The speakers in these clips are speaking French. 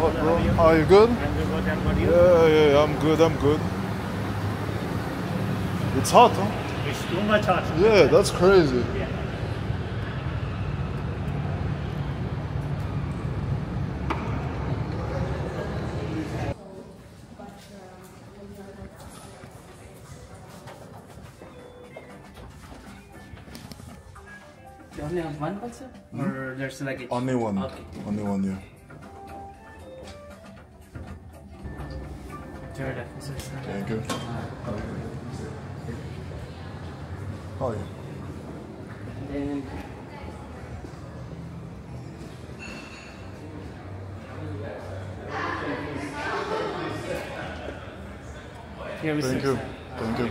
What, bro? Are you good? I'm good. I'm good. You? Yeah, I'm good, I'm good. It's hot, huh? It's too much hot. Yeah, that's crazy. Yeah. You only have one pulsar? Or there's like a... Only one. Okay. Only one, yeah. Jordan. Thank you. Oh, yeah. Then... Here we Thank sit. you. Thank you.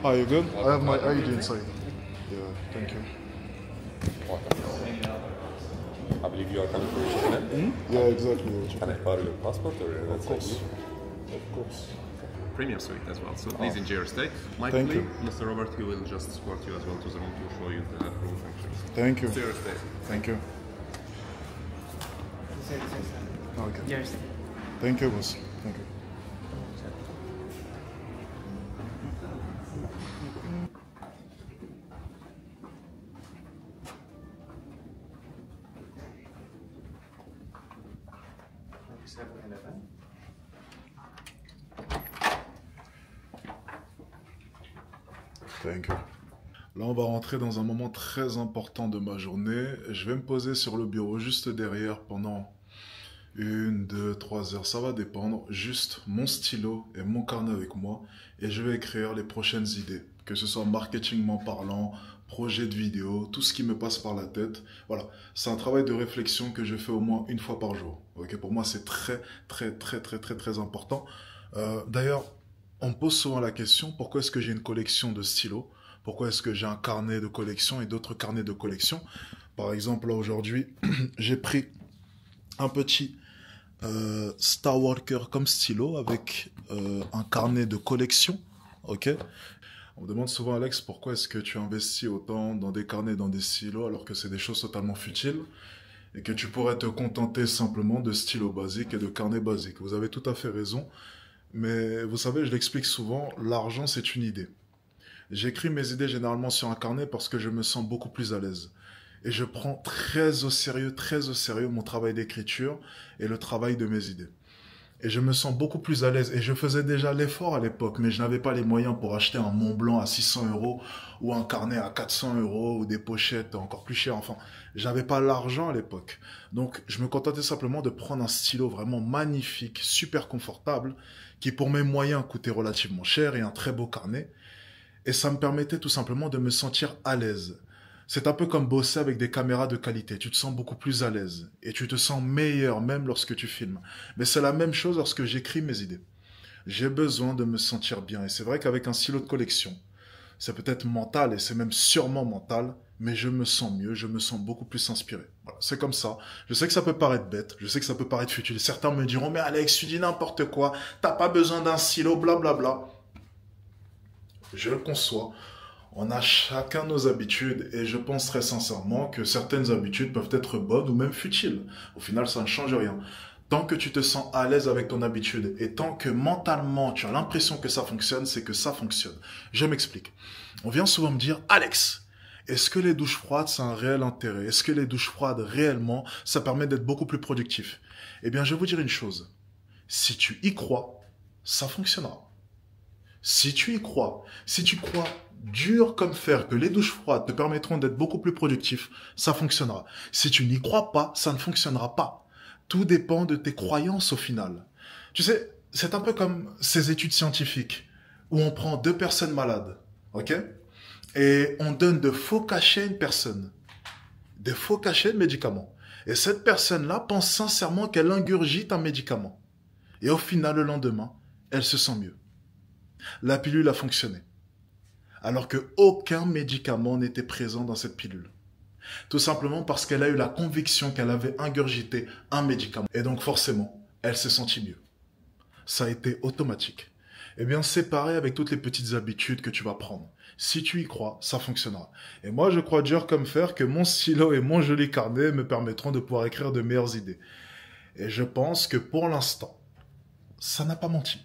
Are you good? I have my ID inside. Yeah, thank you. I believe you are coming for your children. Yeah, exactly. Can I borrow your passport or your Of course. Of course. Premium suite as well. So please enjoy your stay. Thank Michael, you. Mr. Robert, he will just escort you as well to the room to show you the room functions. Thank you. Enjoy your stay. Thank you. Okay. Yours. Thank you, boss. Thank you. Thank you. Là, on va rentrer dans un moment très important de ma journée. Je vais me poser sur le bureau juste derrière pendant 1, 2, 3 heures. Ça va dépendre. Juste mon stylo et mon carnet avec moi. Et je vais écrire les prochaines idées. Que ce soit marketingment parlant, projet de vidéo, tout ce qui me passe par la tête. Voilà. C'est un travail de réflexion que je fais au moins une fois par jour. Ok, pour moi, c'est très important. D'ailleurs, on me pose souvent la question, pourquoi est-ce que j'ai une collection de stylos? Pourquoi est-ce que j'ai un carnet de collection et d'autres carnets de collection? Par exemple, là, aujourd'hui, j'ai pris un petit Star Walker comme stylo avec un carnet de collection. Ok? On me demande souvent, Alex, pourquoi est-ce que tu investis autant dans des carnets, dans des stylos, alors que c'est des choses totalement futiles et que tu pourrais te contenter simplement de stylos basiques et de carnets basiques. Vous avez tout à fait raison. Mais vous savez, je l'explique souvent, l'argent c'est une idée. J'écris mes idées généralement sur un carnet parce que je me sens beaucoup plus à l'aise. Et je prends très au sérieux mon travail d'écriture et le travail de mes idées. Et je me sens beaucoup plus à l'aise. Et je faisais déjà l'effort à l'époque, mais je n'avais pas les moyens pour acheter un Mont Blanc à 600 € ou un carnet à 400 € ou des pochettes encore plus chères. Enfin, j'avais pas l'argent à l'époque. Donc, je me contentais simplement de prendre un stylo vraiment magnifique, super confortable, qui pour mes moyens coûtait relativement cher et un très beau carnet. Et ça me permettait tout simplement de me sentir à l'aise. C'est un peu comme bosser avec des caméras de qualité. Tu te sens beaucoup plus à l'aise. Et tu te sens meilleur même lorsque tu filmes. Mais c'est la même chose lorsque j'écris mes idées. J'ai besoin de me sentir bien. Et c'est vrai qu'avec un stylo de collection, c'est peut-être mental et c'est même sûrement mental, mais je me sens mieux, je me sens beaucoup plus inspiré. Voilà, c'est comme ça. Je sais que ça peut paraître bête, je sais que ça peut paraître futile. Certains me diront, mais Alex, tu dis n'importe quoi, t'as pas besoin d'un stylo, blablabla. Je le conçois. On a chacun nos habitudes et je pense très sincèrement que certaines habitudes peuvent être bonnes ou même futiles. Au final, ça ne change rien. Tant que tu te sens à l'aise avec ton habitude et tant que mentalement tu as l'impression que ça fonctionne, c'est que ça fonctionne. Je m'explique. On vient souvent me dire, Alex, est-ce que les douches froides, c'est un réel intérêt? Est-ce que les douches froides, réellement, ça permet d'être beaucoup plus productif? Eh bien, je vais vous dire une chose. Si tu y crois, ça fonctionnera. Si tu y crois, si tu crois dur comme fer que les douches froides te permettront d'être beaucoup plus productif, ça fonctionnera. Si tu n'y crois pas, ça ne fonctionnera pas. Tout dépend de tes croyances au final. Tu sais, c'est un peu comme ces études scientifiques où on prend 2 personnes malades, ok? Et on donne de faux cachets à une personne. Des faux cachets de médicaments. Et cette personne-là pense sincèrement qu'elle ingurgite un médicament. Et au final, le lendemain, elle se sent mieux. La pilule a fonctionné. Alors que aucun médicament n'était présent dans cette pilule. Tout simplement parce qu'elle a eu la conviction qu'elle avait ingurgité un médicament. Et donc forcément, elle s'est sentie mieux. Ça a été automatique. Eh bien, c'est pareil avec toutes les petites habitudes que tu vas prendre. Si tu y crois, ça fonctionnera. Et moi, je crois dur comme fer que mon stylo et mon joli carnet me permettront de pouvoir écrire de meilleures idées. Et je pense que pour l'instant, ça n'a pas menti.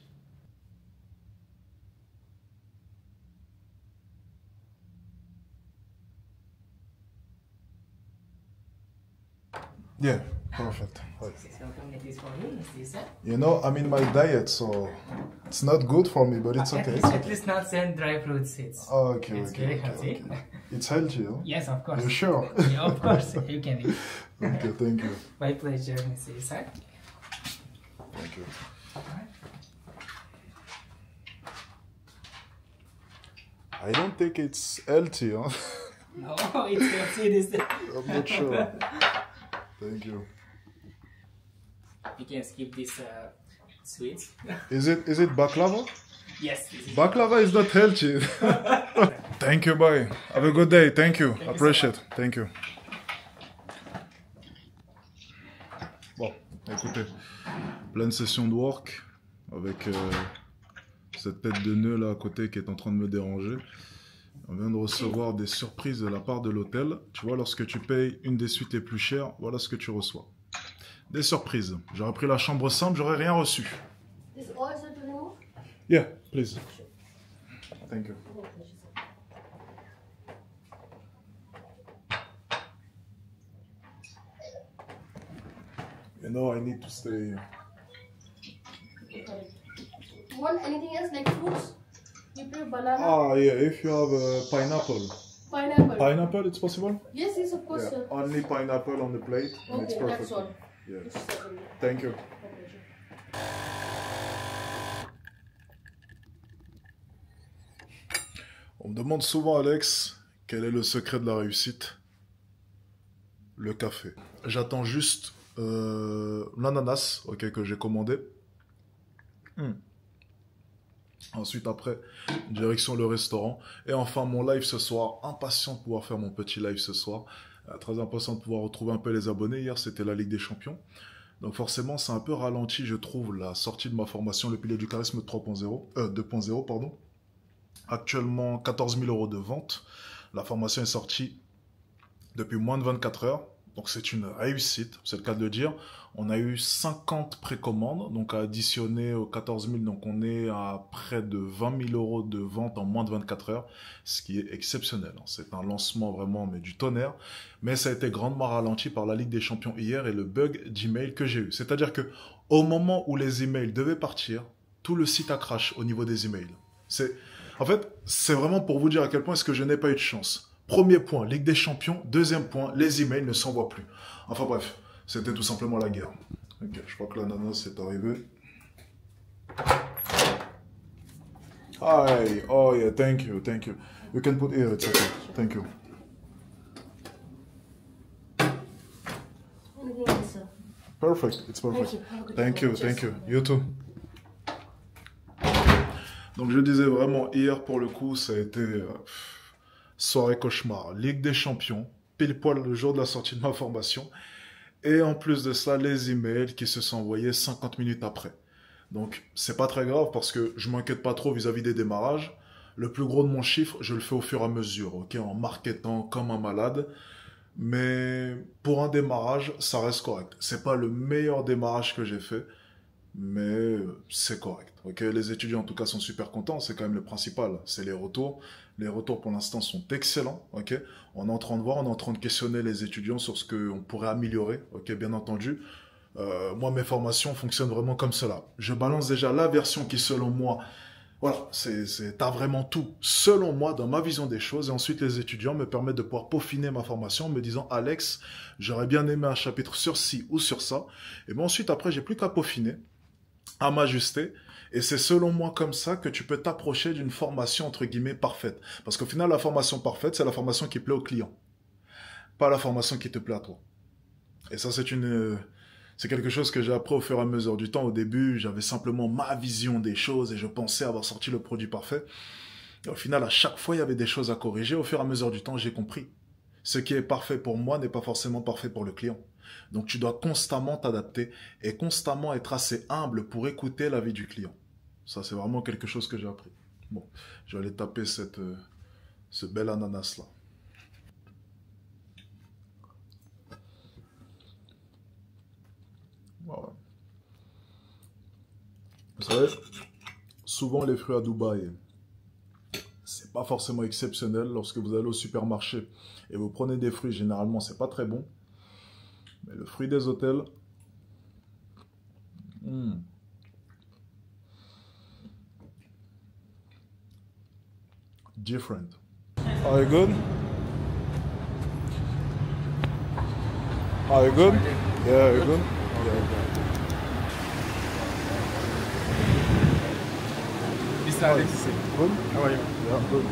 Yeah, perfect. Right. So come make this for you, Mr. Yusuf. You know, I'm in my diet, so it's not good for me, but it's okay. At least not send dry fruits. It's Okay, It's okay, very okay, healthy. okay. It's healthy, huh? Yes, of course. You sure? Yeah, of course, you can eat. Okay, thank you. My pleasure, Mr. Yusuf. Thank you. I don't think it's healthy, huh? No, it's healthy. This. I'm not sure. Thank you. You can skip this sweets. Is it baklava? Yes. This is Baklava is not healthy. Thank you, bye. Have a good day. Thank you. you so Appreciate. Thank you. Bon, écoutez, pleine session de work avec cette tête de nœud là à côté qui est en train de me déranger. On vient de recevoir des surprises de la part de l'hôtel. Tu vois, lorsque tu payes une des suites les plus chères, voilà ce que tu reçois. Des surprises. J'aurais pris la chambre simple, j'aurais rien reçu. This oil is to remove? Yeah, please. Thank you. You know, I need to stay. You want anything else like fruits? You prefer banana? Ah, yeah, if you have pineapple. Pineapple? Pineapple, it's possible? Yes, yes, of course, Yeah, sir. only pineapple on the plate, and it's Okay, perfect. that's all. Yeah. Just a second. Thank you. Okay, sure. On me demande souvent, Alex, quel est le secret de la réussite? Le café. J'attends juste l'ananas, ok, que j'ai commandé. Ensuite, après, direction le restaurant. Et enfin, mon live ce soir. Impatient de pouvoir faire mon petit live ce soir. Très impatient de pouvoir retrouver un peu les abonnés. Hier, c'était la Ligue des Champions. Donc forcément, c'est un peu ralenti, je trouve, la sortie de ma formation, le pilier du charisme 2.0, pardon. Actuellement, 14 000 € de vente. La formation est sortie depuis moins de 24 heures. Donc c'est une réussite, c'est le cas de le dire. On a eu 50 précommandes, donc à additionner aux 14 000, donc on est à près de 20 000 € de vente en moins de 24 heures, ce qui est exceptionnel. C'est un lancement vraiment mais du tonnerre, mais ça a été grandement ralenti par la Ligue des Champions hier et le bug d'email que j'ai eu. C'est-à-dire que au moment où les emails devaient partir, tout le site a crash au niveau des emails. En fait, c'est vraiment pour vous dire à quel point est-ce que je n'ai pas eu de chance. Premier point, Ligue des Champions. Deuxième point, les emails ne s'envoient plus. Enfin bref, c'était tout simplement la guerre. Ok, je crois que l'ananas est arrivé. Hi, oh yeah, thank you, thank you. You can put here, it's okay. Thank you. Anything else, sir? Perfect, it's perfect. Thank you. Have a good Thank day. you, thank Cheers. you. You too. Donc je disais vraiment, hier pour le coup, ça a été soirée cauchemar. Ligue des Champions, pile poil le jour de la sortie de ma formation. Et en plus de ça, les emails qui se sont envoyés 50 minutes après. Donc c'est pas très grave parce que je m'inquiète pas trop vis-à-vis des démarrages. Le plus gros de mon chiffre, je le fais au fur et à mesure, ok, en marketant comme un malade. Mais pour un démarrage, ça reste correct. C'est pas le meilleur démarrage que j'ai fait, mais c'est correct. Ok, les étudiants en tout cas sont super contents, c'est quand même le principal, c'est les retours. Les retours pour l'instant sont excellents. Ok, on est en train de voir, on est en train de questionner les étudiants sur ce qu'on pourrait améliorer. Ok, bien entendu. Moi, mes formations fonctionnent vraiment comme cela. Je balance déjà la version qui, selon moi, voilà, t'as vraiment tout, selon moi, dans ma vision des choses. Et ensuite, les étudiants me permettent de pouvoir peaufiner ma formation en me disant, Alex, j'aurais bien aimé un chapitre sur ci ou sur ça. Et bien ensuite, après, j'ai plus qu'à peaufiner, à m'ajuster. Et c'est selon moi comme ça que tu peux t'approcher d'une formation, entre guillemets, parfaite. Parce qu'au final, la formation parfaite, c'est la formation qui plaît au client. Pas la formation qui te plaît à toi. Et ça, c'est quelque chose que j'ai appris au fur et à mesure du temps. Au début, j'avais simplement ma vision des choses et je pensais avoir sorti le produit parfait. Et au final, à chaque fois, il y avait des choses à corriger. Au fur et à mesure du temps, j'ai compris. Ce qui est parfait pour moi n'est pas forcément parfait pour le client. Donc, tu dois constamment t'adapter et constamment être assez humble pour écouter l'avis du client. Ça, c'est vraiment quelque chose que j'ai appris. Bon, je vais aller taper ce bel ananas-là. Voilà. Vous savez, souvent les fruits à Dubaï, c'est pas forcément exceptionnel lorsque vous allez au supermarché et vous prenez des fruits, généralement c'est pas très bon. Mais le fruit des hôtels, different. Are you good? Are you good? Yeah, you're good? Yeah, Mr. Alex. good? How are you? Yeah, good.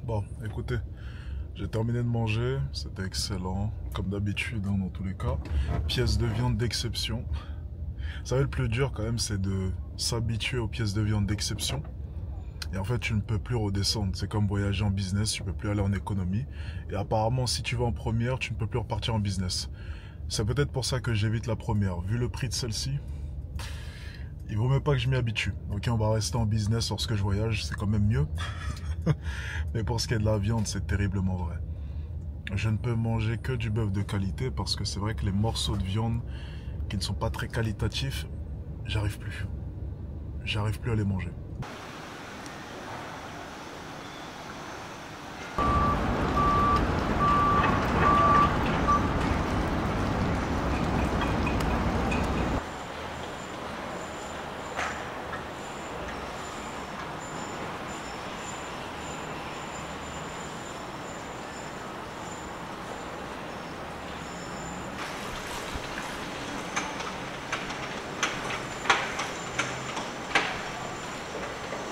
Bon, écoutez, j'ai terminé de manger, c'était excellent, comme d'habitude hein, dans tous les cas. Pièces de viande d'exception. Vous savez, le plus dur quand même, c'est de s'habituer aux pièces de viande d'exception. Et en fait, tu ne peux plus redescendre. C'est comme voyager en business, tu ne peux plus aller en économie. Et apparemment, si tu vas en première, tu ne peux plus repartir en business. C'est peut-être pour ça que j'évite la première. Vu le prix de celle-ci, il vaut même pas que je m'y habitue. Ok, on va rester en business lorsque je voyage, c'est quand même mieux. Mais pour ce qui est de la viande, c'est terriblement vrai. Je ne peux manger que du bœuf de qualité parce que c'est vrai que les morceaux de viande qui ne sont pas très qualitatifs, j'arrive plus. J'arrive plus à les manger.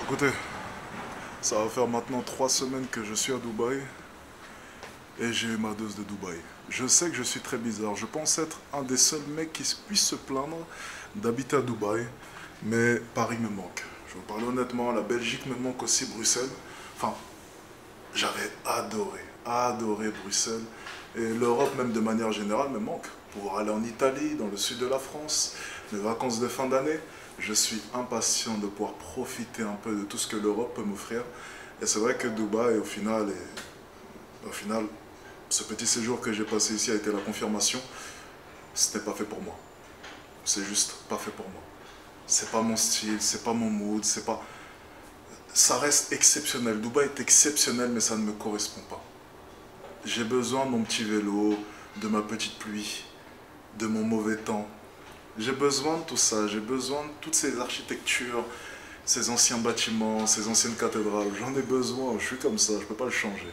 Écoutez, ça va faire maintenant 3 semaines que je suis à Dubaï et j'ai eu ma dose de Dubaï. Je sais que je suis très bizarre, je pense être un des seuls mecs qui puisse se plaindre d'habiter à Dubaï, mais Paris me manque. Je vous parle honnêtement, la Belgique me manque aussi, Bruxelles. Enfin, j'avais adoré Bruxelles et l'Europe même de manière générale me manque. Pouvoir aller en Italie, dans le sud de la France, les vacances de fin d'année. Je suis impatient de pouvoir profiter un peu de tout ce que l'Europe peut m'offrir. Et c'est vrai que Dubaï, au final, ce petit séjour que j'ai passé ici a été la confirmation. Ce n'est pas fait pour moi. C'est juste pas fait pour moi. C'est pas mon style, c'est pas mon mood, c'est pas... Ça reste exceptionnel. Dubaï est exceptionnel, mais ça ne me correspond pas. J'ai besoin de mon petit vélo, de ma petite pluie, de mon mauvais temps. J'ai besoin de tout ça, j'ai besoin de toutes ces architectures, ces anciens bâtiments, ces anciennes cathédrales. J'en ai besoin, je suis comme ça, je ne peux pas le changer.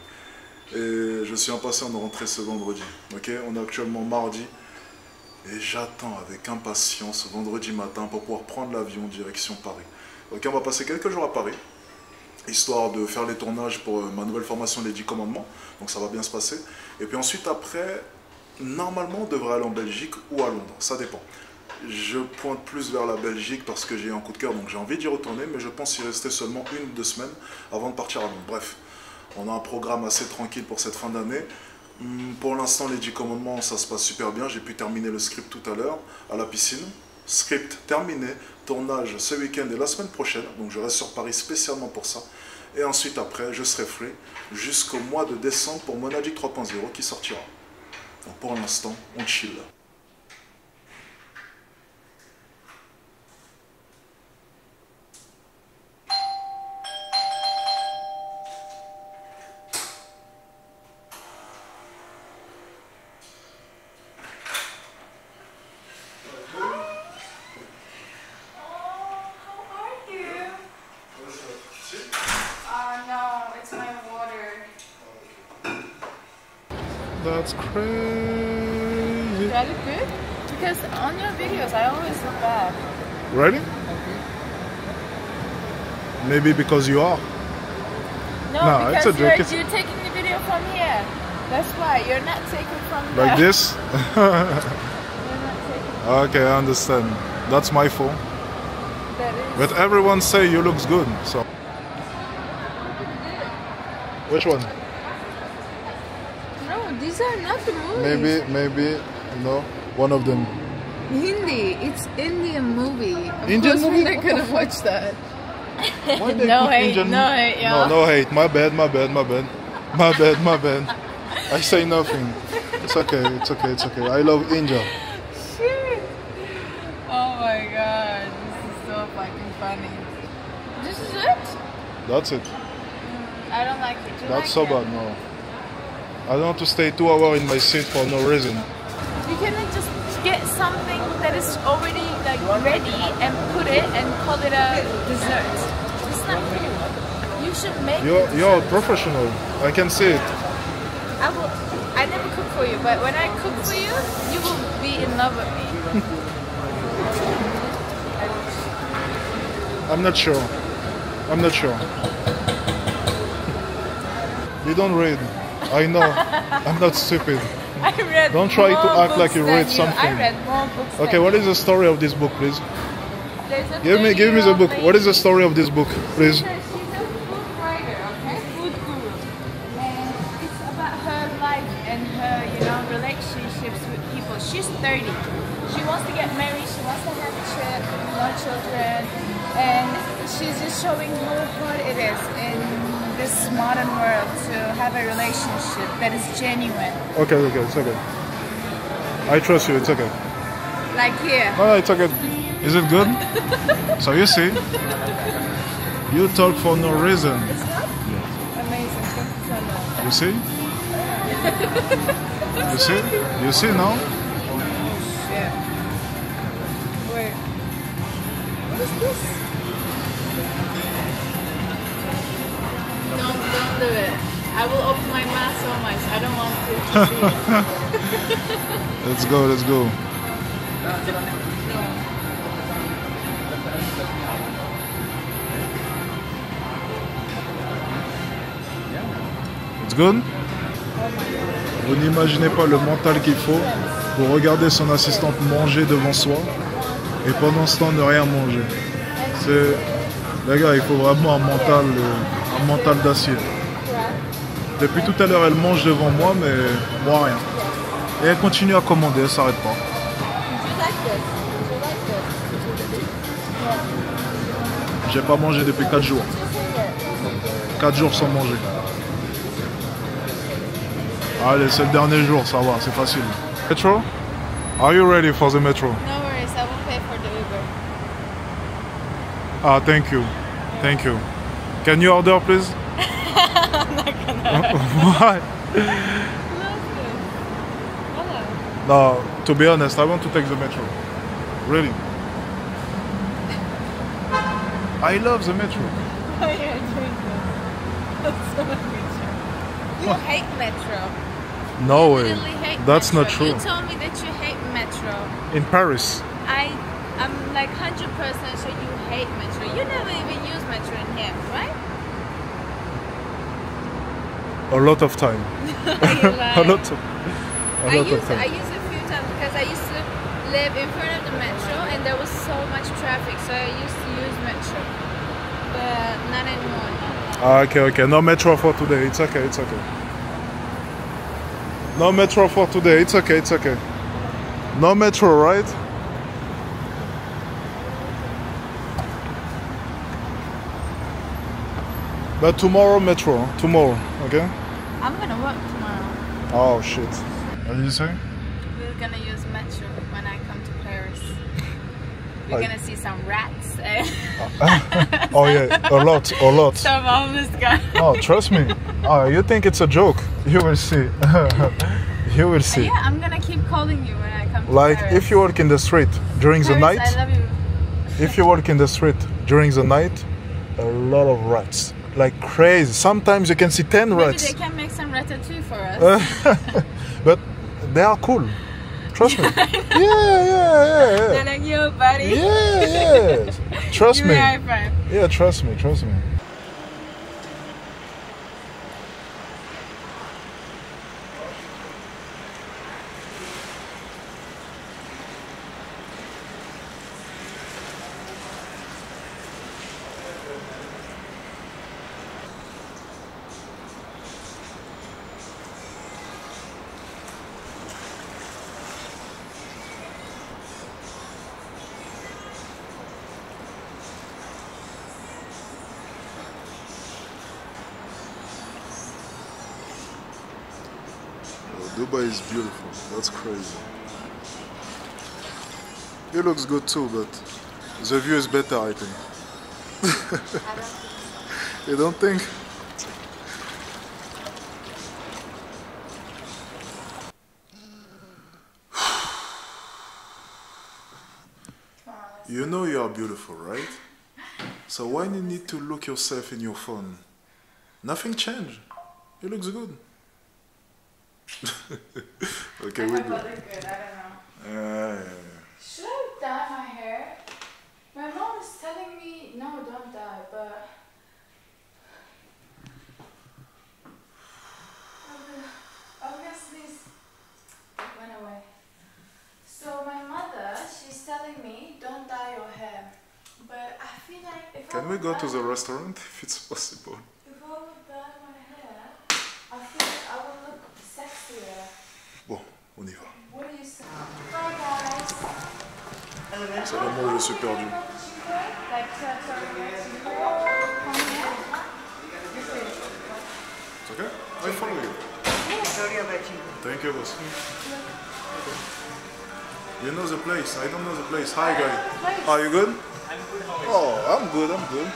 Et je suis impatient de rentrer ce vendredi. Okay, on est actuellement mardi et j'attends avec impatience ce vendredi matin pour pouvoir prendre l'avion direction Paris. Okay, on va passer quelques jours à Paris, histoire de faire les tournages pour ma nouvelle formation Les 10 commandements. Donc ça va bien se passer. Et puis ensuite après, normalement on devrait aller en Belgique ou à Londres, ça dépend. Je pointe plus vers la Belgique parce que j'ai un coup de cœur, donc j'ai envie d'y retourner, mais je pense y rester seulement 1 ou 2 semaines avant de partir à Londres. Bref, on a un programme assez tranquille pour cette fin d'année. Pour l'instant, les 10 commandements, ça se passe super bien. J'ai pu terminer le script tout à l'heure à la piscine. Script terminé, tournage ce week-end et la semaine prochaine, donc je reste sur Paris spécialement pour ça. Et ensuite, après, je serai free jusqu'au mois de décembre pour Monagic 3.0 qui sortira. Donc pour l'instant, on chill. That's crazy. Do I look good? Because on your videos, I always look bad. Ready? Maybe because you are. No, No, it's a because joke. you're taking the video from here. That's why you're not taking from Like there. this? You're not taking. Okay, I understand. That's my fault. That is. But everyone say you looks good, so. Which one? No, these are not the movies. Maybe, no. One of them. Hindi. It's Indian movie. Of Indian course movie? we're not gonna watch that. Why they No put hate, Indian- no hate, yo. No hate. My bad. My bad. I say nothing. It's okay. I love India. Shit. Oh my god, this is so fucking funny. This is it? That's it. I don't like it. You That's like so it? bad, no. I don't want to stay 2 hours in my seat for no reason. You cannot just get something that is already like ready and put it and call it a dessert. It's not food. You should make it. You're a professional. I can see it. I never cook for you, but when I cook for you, you will be in love with me. I'm not sure. You don't read. I know. I'm not stupid. I read Don't try to more act like books you than read something. I read more books. Okay, than what you. is the story of this book, please? There's a Give me the 30-year-old book. What is the lady. story of this book, please? She's a food writer, okay? Food guru. And it's about her life and her, relationships with people. She's 30. She wants to get married. She wants to have children. And she's just showing how hard it is in this modern world to have a relationship that is genuine. Okay, it's okay. I trust you, it's okay. Like here. No, it's okay. Is it good? So you see, you talk for no reason. Amazing. Thank you so much. You see? You see now? Yeah. Wait. What is this? Don't do it. I will open my mouth so much. I don't want to see it. Let's go. It's good? Vous n'imaginez pas le mental qu'il faut pour regarder son assistante manger devant soi et pendant ce temps ne rien manger. C'est... Les gars, il faut vraiment un mental d'acier. Depuis tout à l'heure, elle mange devant moi, mais moi rien. Et elle continue à commander, elle s'arrête pas. J'ai pas mangé depuis 4 jours. 4 jours sans manger. Allez, c'est le dernier jour, ça va, c'est facile. Metro? Are you ready for the metro? No worries. I will pay for the Uber. Ah, thank you. Can you order, please? I'm not gonna. Why? No, to be honest, I want to take the metro. Really. I love the metro. Why are you doing this? That's so metro. You hate metro. No You way. really hate That's metro. not true. You told me that you hate metro. In Paris. I'm like 100% sure you hate metro. You never even use metro in here, right? A lot of time. You lie. a lot of I use it time. a few times because I used to live in front of the metro and there was so much traffic, so I used to use metro. But not anymore. No. Ah, okay. No metro for today. It's okay. No metro for today. It's okay. No metro, right? But tomorrow metro. Tomorrow, okay? I'm gonna work tomorrow. Oh shit. What did you say? We're gonna use metro when I come to Paris. We're I- gonna see some rats and Oh yeah, a lot. some homeless guy. Oh, trust me. Oh, you think it's a joke? You will see. You will see. Yeah, I'm gonna keep calling you when I come to Like Paris. if you work in the street during the Paris, night, I love you. if you work in the street during the night, a lot of rats. Like crazy. Sometimes you can see 10 Maybe rats. they can make some ratatouille for us. But they are cool. Trust me. They're Yeah. like, yo, buddy. Yeah. Trust Give me. me a high five. Yeah, trust me. Dubai is beautiful. That's crazy. It looks good too, but the view is better, I think. You don't think? You know you are beautiful, right? So why do you need to look yourself in your phone? Nothing changed. It looks good. Okay, we I do. look good, I don't know. Should I dye my hair? My mom is telling me, no, don't dye, but obviously it went away. So my mother, she's telling me, don't dye your hair. But I feel like if Can we go to the restaurant if it's possible? If I would dye my hair, I feel like I would look sexier. Bon, on y va. What do you say? Bye guys. C'est le moment où je suis perdu. Like come here. It's okay? I follow you. Thank you, boss. You know the place. I don't know the place. Hi, guy. Are you good? Oh, I'm good. I'm good.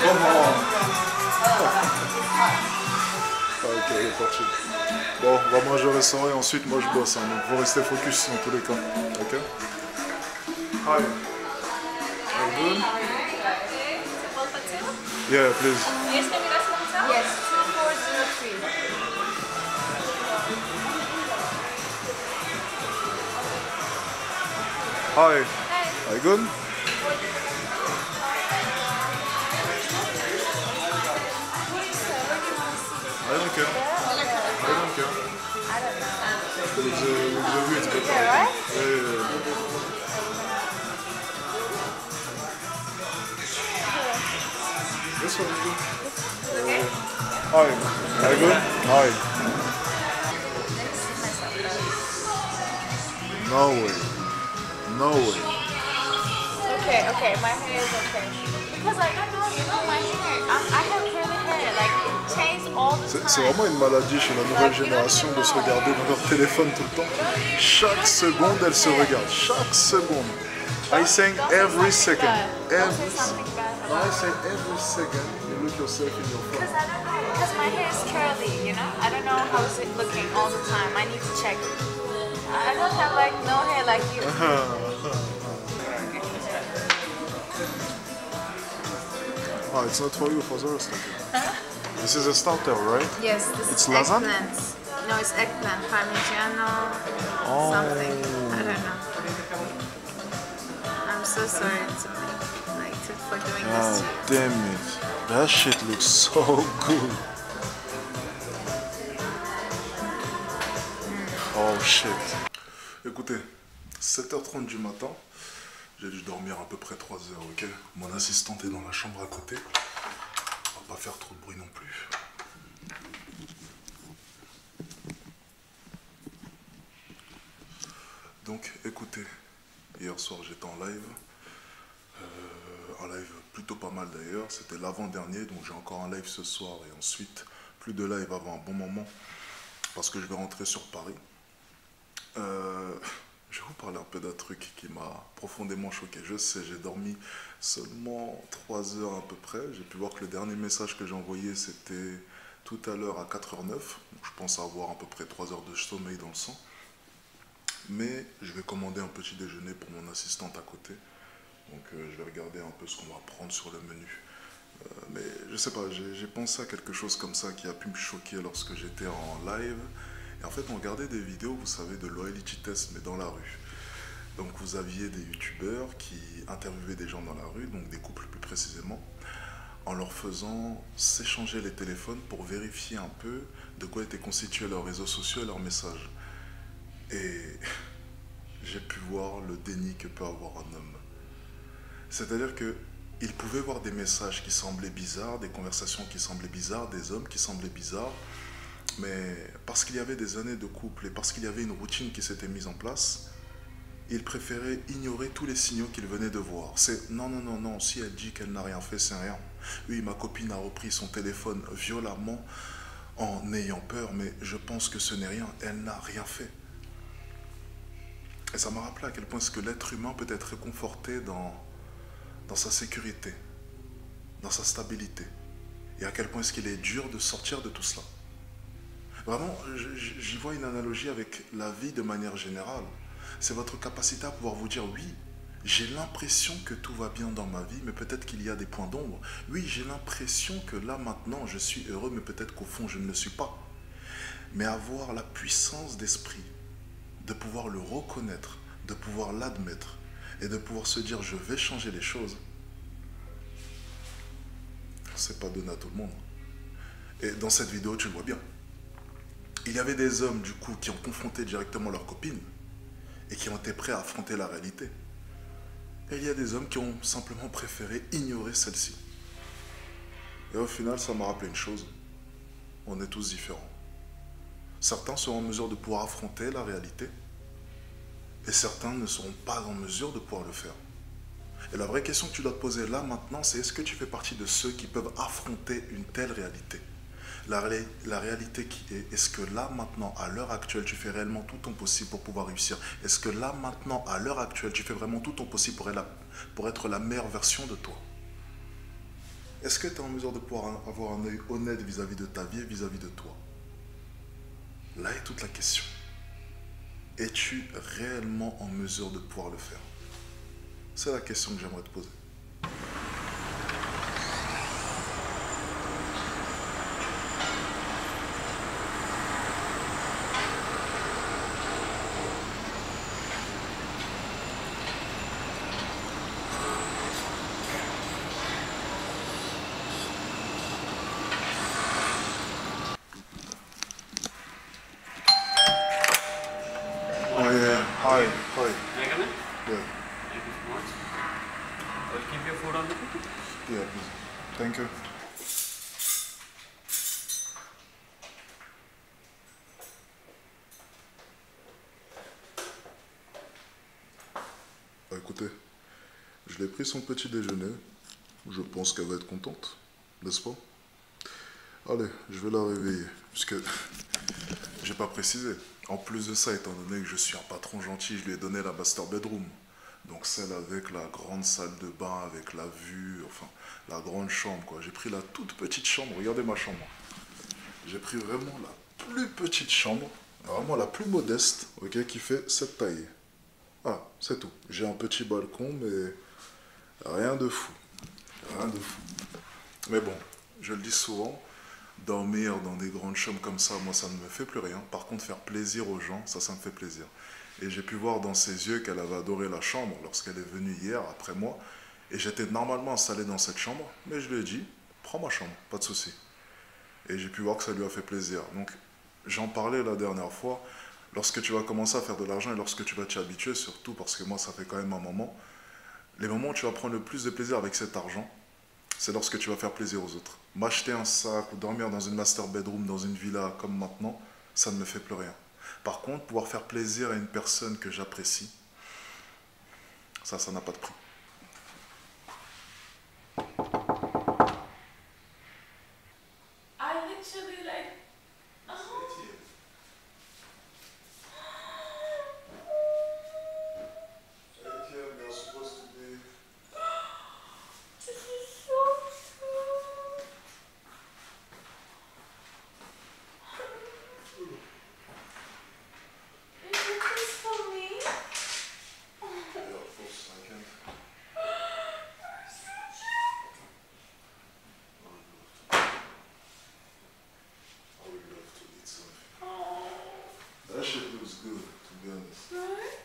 Come on. Ok, il est parti. Bon, on va manger au restaurant et ensuite moi je bosse. Hein, donc faut rester focus dans tous les cas. Ok? Hi. Are you good? Yeah, please. Yes, 2403. Hi. Are you good? I don't care. I don't care. I don't know. With the view it's better. Yeah, right? Yeah. This one is good. Okay. Hi. Are you good? Hi. No way. No way. Okay, my hair is okay. Because I don't know, you know, my hair, I have curly hair, like it changes all the time. C'est vraiment une maladie chez la nouvelle génération de se regarder dans leur téléphone tout le temps. Chaque seconde, elle se regarde. Chaque seconde. I saying every second. Every second. I say every second you look yourself in your phone. Because I don't know, because my hair is curly, you know? I don't know how is it looking all the time. I need to check. I don't have like no hair like you. Oh, it's not for you, for the rest of you. This is a starter, right? Yes, this It's is lasagna? eggplant. No, it's eggplant, parmigiano, something. I don't know. I'm so sorry for doing this to Ah, you. damn it. That shit looks so good. Oh shit. Écoutez, 7h30 du matin. J'ai dû dormir à peu près 3 heures, ok? Mon assistante est dans la chambre à côté. On va pas faire trop de bruit non plus. Donc, écoutez, hier soir j'étais en live. Un live plutôt pas mal d'ailleurs. C'était l'avant-dernier, donc j'ai encore un live ce soir et ensuite plus de live avant un bon moment parce que je vais rentrer sur Paris. Je vais vous parler un peu d'un truc qui m'a profondément choqué. Je sais, j'ai dormi seulement 3 heures à peu près. J'ai pu voir que le dernier message que j'ai envoyé, c'était tout à l'heure à 4h09. Donc je pense avoir à peu près 3 heures de sommeil dans le sang. Mais je vais commander un petit déjeuner pour mon assistante à côté. Donc je vais regarder un peu ce qu'on va prendre sur le menu. Mais je sais pas, j'ai pensé à quelque chose comme ça qui a pu me choquer lorsque j'étais en live. Et en fait, on regardait des vidéos, vous savez, de loyalty test, mais dans la rue. Donc vous aviez des youtubeurs qui interviewaient des gens dans la rue, donc des couples plus précisément, en leur faisant s'échanger les téléphones pour vérifier un peu de quoi étaient constitués leurs réseaux sociaux et leurs messages. Et j'ai pu voir le déni que peut avoir un homme. C'est-à-dire qu'il pouvait voir des messages qui semblaient bizarres, des conversations qui semblaient bizarres, des hommes qui semblaient bizarres, Mais parce qu'il y avait des années de couple et parce qu'il y avait une routine qui s'était mise en place, il préférait ignorer tous les signaux qu'il venait de voir. C'est non, non, non, non, si elle dit qu'elle n'a rien fait, c'est rien. Oui, ma copine a repris son téléphone violemment en ayant peur, mais je pense que ce n'est rien, elle n'a rien fait. Et ça m'a rappelé à quel point est-ce que l'être humain peut être réconforté dans sa sécurité, dans sa stabilité, et à quel point est-ce qu'il est dur de sortir de tout cela. Vraiment, j'y vois une analogie avec la vie de manière générale. C'est votre capacité à pouvoir vous dire, oui, j'ai l'impression que tout va bien dans ma vie, mais peut-être qu'il y a des points d'ombre. Oui, j'ai l'impression que là maintenant je suis heureux, mais peut-être qu'au fond je ne le suis pas. Mais avoir la puissance d'esprit, de pouvoir le reconnaître, de pouvoir l'admettre, et de pouvoir se dire, je vais changer les choses, c'est pas donné à tout le monde. Et dans cette vidéo, tu le vois bien. Il y avait des hommes, du coup, qui ont confronté directement leur copine et qui ont été prêts à affronter la réalité. Et il y a des hommes qui ont simplement préféré ignorer celle-ci. Et au final, ça m'a rappelé une chose. On est tous différents. Certains seront en mesure de pouvoir affronter la réalité et certains ne seront pas en mesure de pouvoir le faire. Et la vraie question que tu dois te poser là, maintenant, c'est est-ce que tu fais partie de ceux qui peuvent affronter une telle réalité ? La réalité qui est, est-ce que là, maintenant, à l'heure actuelle, tu fais réellement tout ton possible pour pouvoir réussir? Est-ce que là, maintenant, à l'heure actuelle, tu fais vraiment tout ton possible pour être la meilleure version de toi? Est-ce que tu es en mesure de pouvoir avoir un œil honnête vis-à-vis de ta vie et vis-à-vis de toi? Là est toute la question. Es-tu réellement en mesure de pouvoir le faire? C'est la question que j'aimerais te poser. Oh yeah, hi. Can I come in? Yeah, Thank you so much. I'll keep your food on the table. yeah, please. Thank you. Bah, écoutez, je l'ai pris son petit déjeuner. Je pense qu'elle va être contente, n'est-ce pas? Allez, je vais la réveiller, puisque j'ai pas précisé. En plus de ça, étant donné que je suis un patron gentil, je lui ai donné la master bedroom. Donc celle avec la grande salle de bain, avec la vue, enfin, la grande chambre, quoi. J'ai pris la toute petite chambre, regardez ma chambre. J'ai pris vraiment la plus petite chambre, vraiment la plus modeste, ok, qui fait cette taille. Ah, c'est tout. J'ai un petit balcon, mais rien de fou. Rien de fou. Mais bon, je le dis souvent, dormir dans des grandes chambres comme ça, moi, ça ne me fait plus rien. Par contre, faire plaisir aux gens, ça me fait plaisir. Et j'ai pu voir dans ses yeux qu'elle avait adoré la chambre lorsqu'elle est venue hier, après moi. Et j'étais normalement installé dans cette chambre, mais je lui ai dit, prends ma chambre, pas de souci. Et j'ai pu voir que ça lui a fait plaisir. Donc, j'en parlais la dernière fois. Lorsque tu vas commencer à faire de l'argent et lorsque tu vas t'y habituer, surtout parce que moi, ça fait quand même un moment, les moments où tu vas prendre le plus de plaisir avec cet argent, c'est lorsque tu vas faire plaisir aux autres. M'acheter un sac ou dormir dans une master bedroom, dans une villa comme maintenant, ça ne me fait plus rien. Par contre, pouvoir faire plaisir à une personne que j'apprécie, ça n'a pas de prix. I literally like. Oh. This is so cute. Is this for me? That shit looks good, to be honest. Right?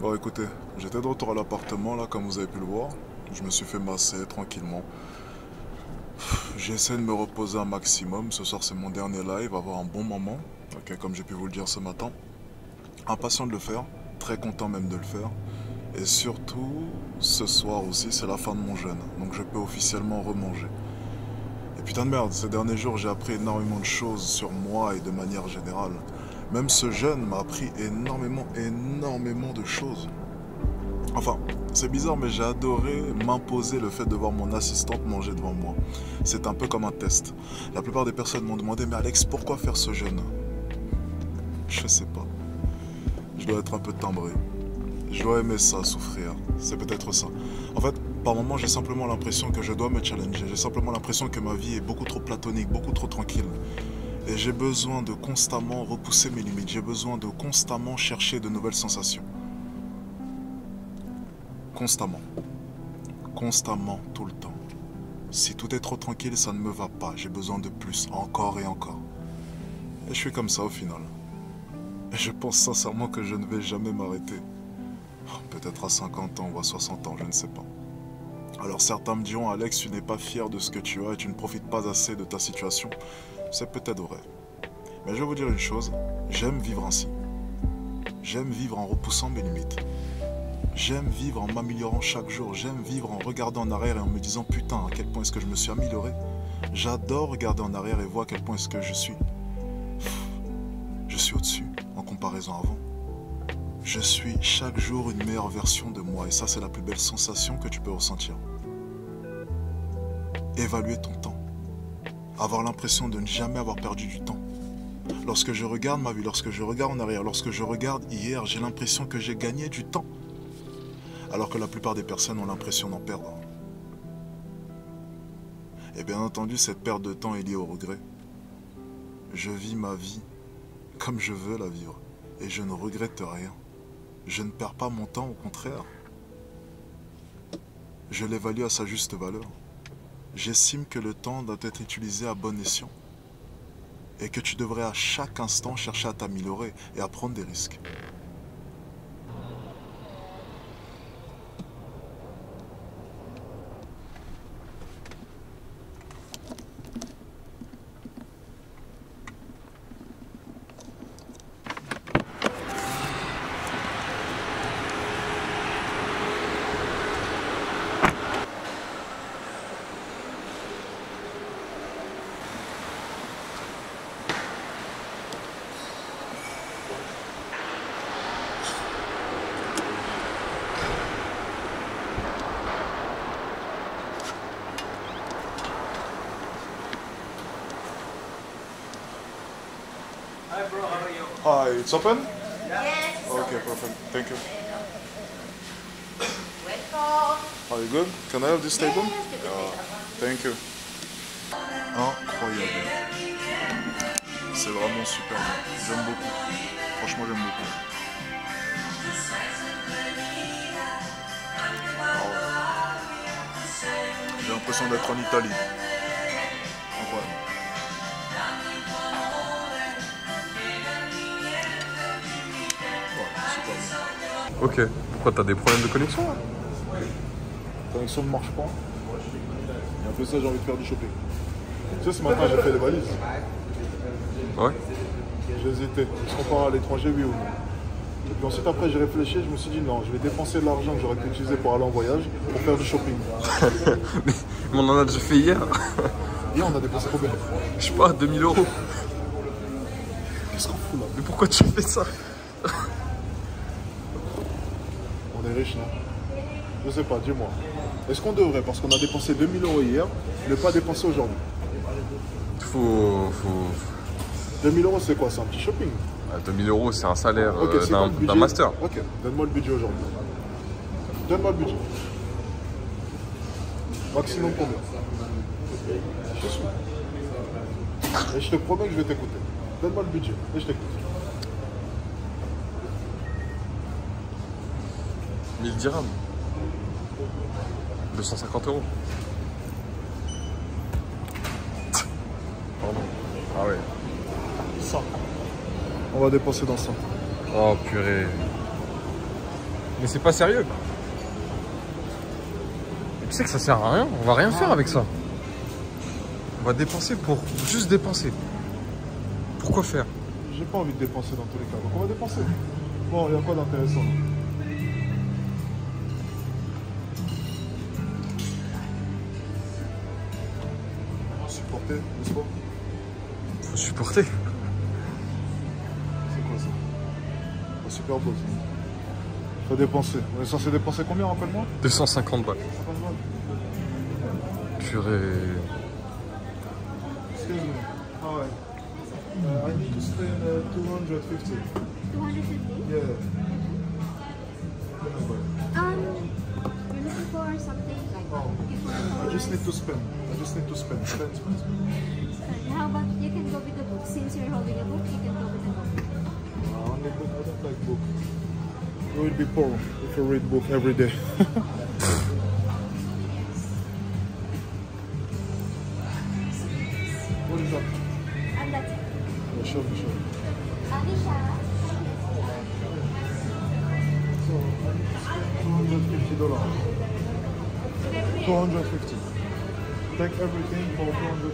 Bon écoutez, j'étais de retour à l'appartement là comme vous avez pu le voir. Je me suis fait masser tranquillement. J'ai essayé de me reposer un maximum. Ce soir c'est mon dernier live, avoir un bon moment. Ok, comme j'ai pu vous le dire ce matin. Impatient de le faire, très content même de le faire. Et surtout, ce soir aussi c'est la fin de mon jeûne. Donc je peux officiellement remanger. Et putain de merde, ces derniers jours j'ai appris énormément de choses sur moi et de manière générale. Même ce jeûne m'a appris énormément de choses. Enfin, c'est bizarre, mais j'ai adoré m'imposer le fait de voir mon assistante manger devant moi. C'est un peu comme un test. La plupart des personnes m'ont demandé, mais Alex, pourquoi faire ce jeûne? Je sais pas. Je dois être un peu timbré. Je dois aimer ça, souffrir. C'est peut-être ça. En fait, par moments, j'ai simplement l'impression que je dois me challenger. J'ai simplement l'impression que ma vie est beaucoup trop platonique, beaucoup trop tranquille. Et j'ai besoin de constamment repousser mes limites. J'ai besoin de constamment chercher de nouvelles sensations. Constamment. Constamment, tout le temps. Si tout est trop tranquille, ça ne me va pas. J'ai besoin de plus, encore et encore. Et je suis comme ça au final. Et je pense sincèrement que je ne vais jamais m'arrêter. Peut-être à 50 ans ou à 60 ans, je ne sais pas. Alors certains me diront, Alex, tu n'es pas fier de ce que tu as et tu ne profites pas assez de ta situation. C'est peut-être vrai. Mais je vais vous dire une chose, j'aime vivre ainsi. J'aime vivre en repoussant mes limites. J'aime vivre en m'améliorant chaque jour. J'aime vivre en regardant en arrière et en me disant, putain, à quel point est-ce que je me suis amélioré. J'adore regarder en arrière et voir à quel point est-ce que je suis. Je suis au-dessus en comparaison avant. Je suis chaque jour une meilleure version de moi et ça c'est la plus belle sensation que tu peux ressentir. Évaluer ton temps. Avoir l'impression de ne jamais avoir perdu du temps. Lorsque je regarde ma vie, lorsque je regarde en arrière, lorsque je regarde hier, j'ai l'impression que j'ai gagné du temps. Alors que la plupart des personnes ont l'impression d'en perdre. Et bien entendu, cette perte de temps est liée au regret. Je vis ma vie comme je veux la vivre et je ne regrette rien. Je ne perds pas mon temps, au contraire. Je l'évalue à sa juste valeur. J'estime que le temps doit être utilisé à bon escient et que tu devrais à chaque instant chercher à t'améliorer et à prendre des risques. Hi bro, how are you? Hi, it's open? Yes. Okay, perfect. Thank you. Welcome. Are you good? Can I have this table? Yes, you can take Thank you. Incroyable. C'est vraiment super bon. J'aime beaucoup. Franchement, j'aime beaucoup. J'ai l'impression d'être en Italie. Incroyable. Ok, pourquoi t'as des problèmes de connexion là? La connexion ne marche pas. Et après ça, j'ai envie de faire du shopping. Tu sais, ce matin, j'ai fait les valises. Ouais. J'hésitais. Est-ce qu'on part à l'étranger, oui ou non? Et puis ensuite, après, j'ai réfléchi. Je me suis dit non, je vais dépenser de l'argent que j'aurais pu utiliser pour aller en voyage pour faire du shopping. Mais on en a déjà fait hier. Hier, on a dépensé combien? Je sais pas, 2000 €. Qu'est-ce qu'on fout là? Mais pourquoi tu fais ça? On est riche, non? Je sais pas, dis-moi. Est-ce qu'on devrait, parce qu'on a dépensé 2000 € hier, ne pas dépenser aujourd'hui? Faut... 2000 € c'est quoi? C'est un petit shopping. 2000 € c'est un salaire Ok, c'est quoi le budget? d'un master. Ok, donne-moi le budget aujourd'hui. Donne-moi le budget. Maximum combien? Je suis. Et je te promets que je vais t'écouter. Donne-moi le budget et je t'écoute. 1000 dirhams. 250 €. Pardon. Ah ouais. Ça. On va dépenser dans ça. Oh purée. Mais c'est pas sérieux. Et tu sais que ça sert à rien, on va rien faire avec ça. On va dépenser pour juste dépenser. Pourquoi faire? J'ai pas envie de dépenser dans tous les cas, donc on va dépenser. Bon, il y a quoi d'intéressant là? Supporter, n'est-ce pas? Faut supporter. C'est quoi ça? Un super beau ça. Faut dépenser. On est censé dépenser combien, rappelle-moi? 250 balles. 50 balles. Purée. Excuse me. Ah ouais. I need to spend 250. 250? Yeah. You're looking for something like Oh, I just need to spend. Spend. How about you can go with the book? Since you're holding a book, you can go with the book. Only book. I don't like book. You will be poor if you read book every day. What is that? And that's it. Yeah, show me. Anisha. So, I need to spend $250. 250. Take everything for 250.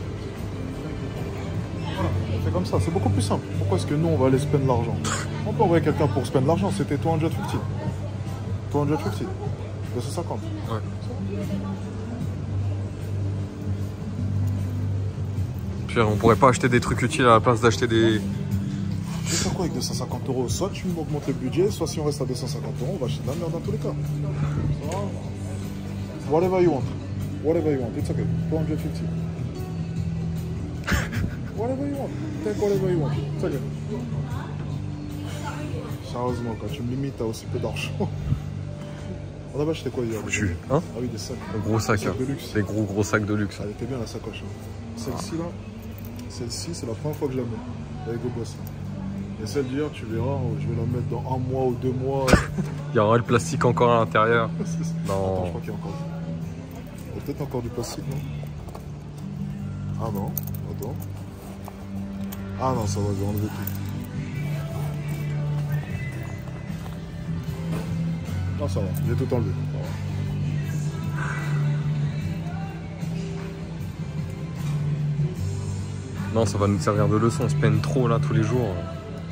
Voilà, c'est comme ça, c'est beaucoup plus simple. Pourquoi est-ce que nous on va aller spend l'argent? On peut envoyer quelqu'un pour spend l'argent, c'était 250. 250. 250. Ouais. Pierre, on pourrait pas acheter des trucs utiles à la place d'acheter des... Je vais faire quoi avec 250 €? Soit tu m'augmentes le budget, soit si on reste à 250 €, on va acheter de la merde dans tous les cas. Whatever you want. Whatever you want. It's okay. 250. Whatever you want. Take whatever you want. It's okay. Sérieusement, quand tu me limites, t'as aussi peu d'argent. On avait acheté quoi hier? Foutu, hein? Ah oui, des sacs. Des gros sacs, hein. De luxe. Des gros sacs de luxe. Elle était bien la sacoche. Hein. Celle-ci là, celle-ci c'est la première fois que je la mets avec le boss. Et celle d'hier, tu verras, je vais la mettre dans 1 mois ou 2 mois. Il y aura le plastique encore à l'intérieur. Attends, je Non. crois qu'il y a encore. Il y a peut-être encore du plastique, non? Ah non, attends. Ah non, ça va, je vais enlever tout. Non, ça va, j'ai tout enlevé. Ça va. Non, ça va nous servir de leçon. On se peine trop là tous les jours.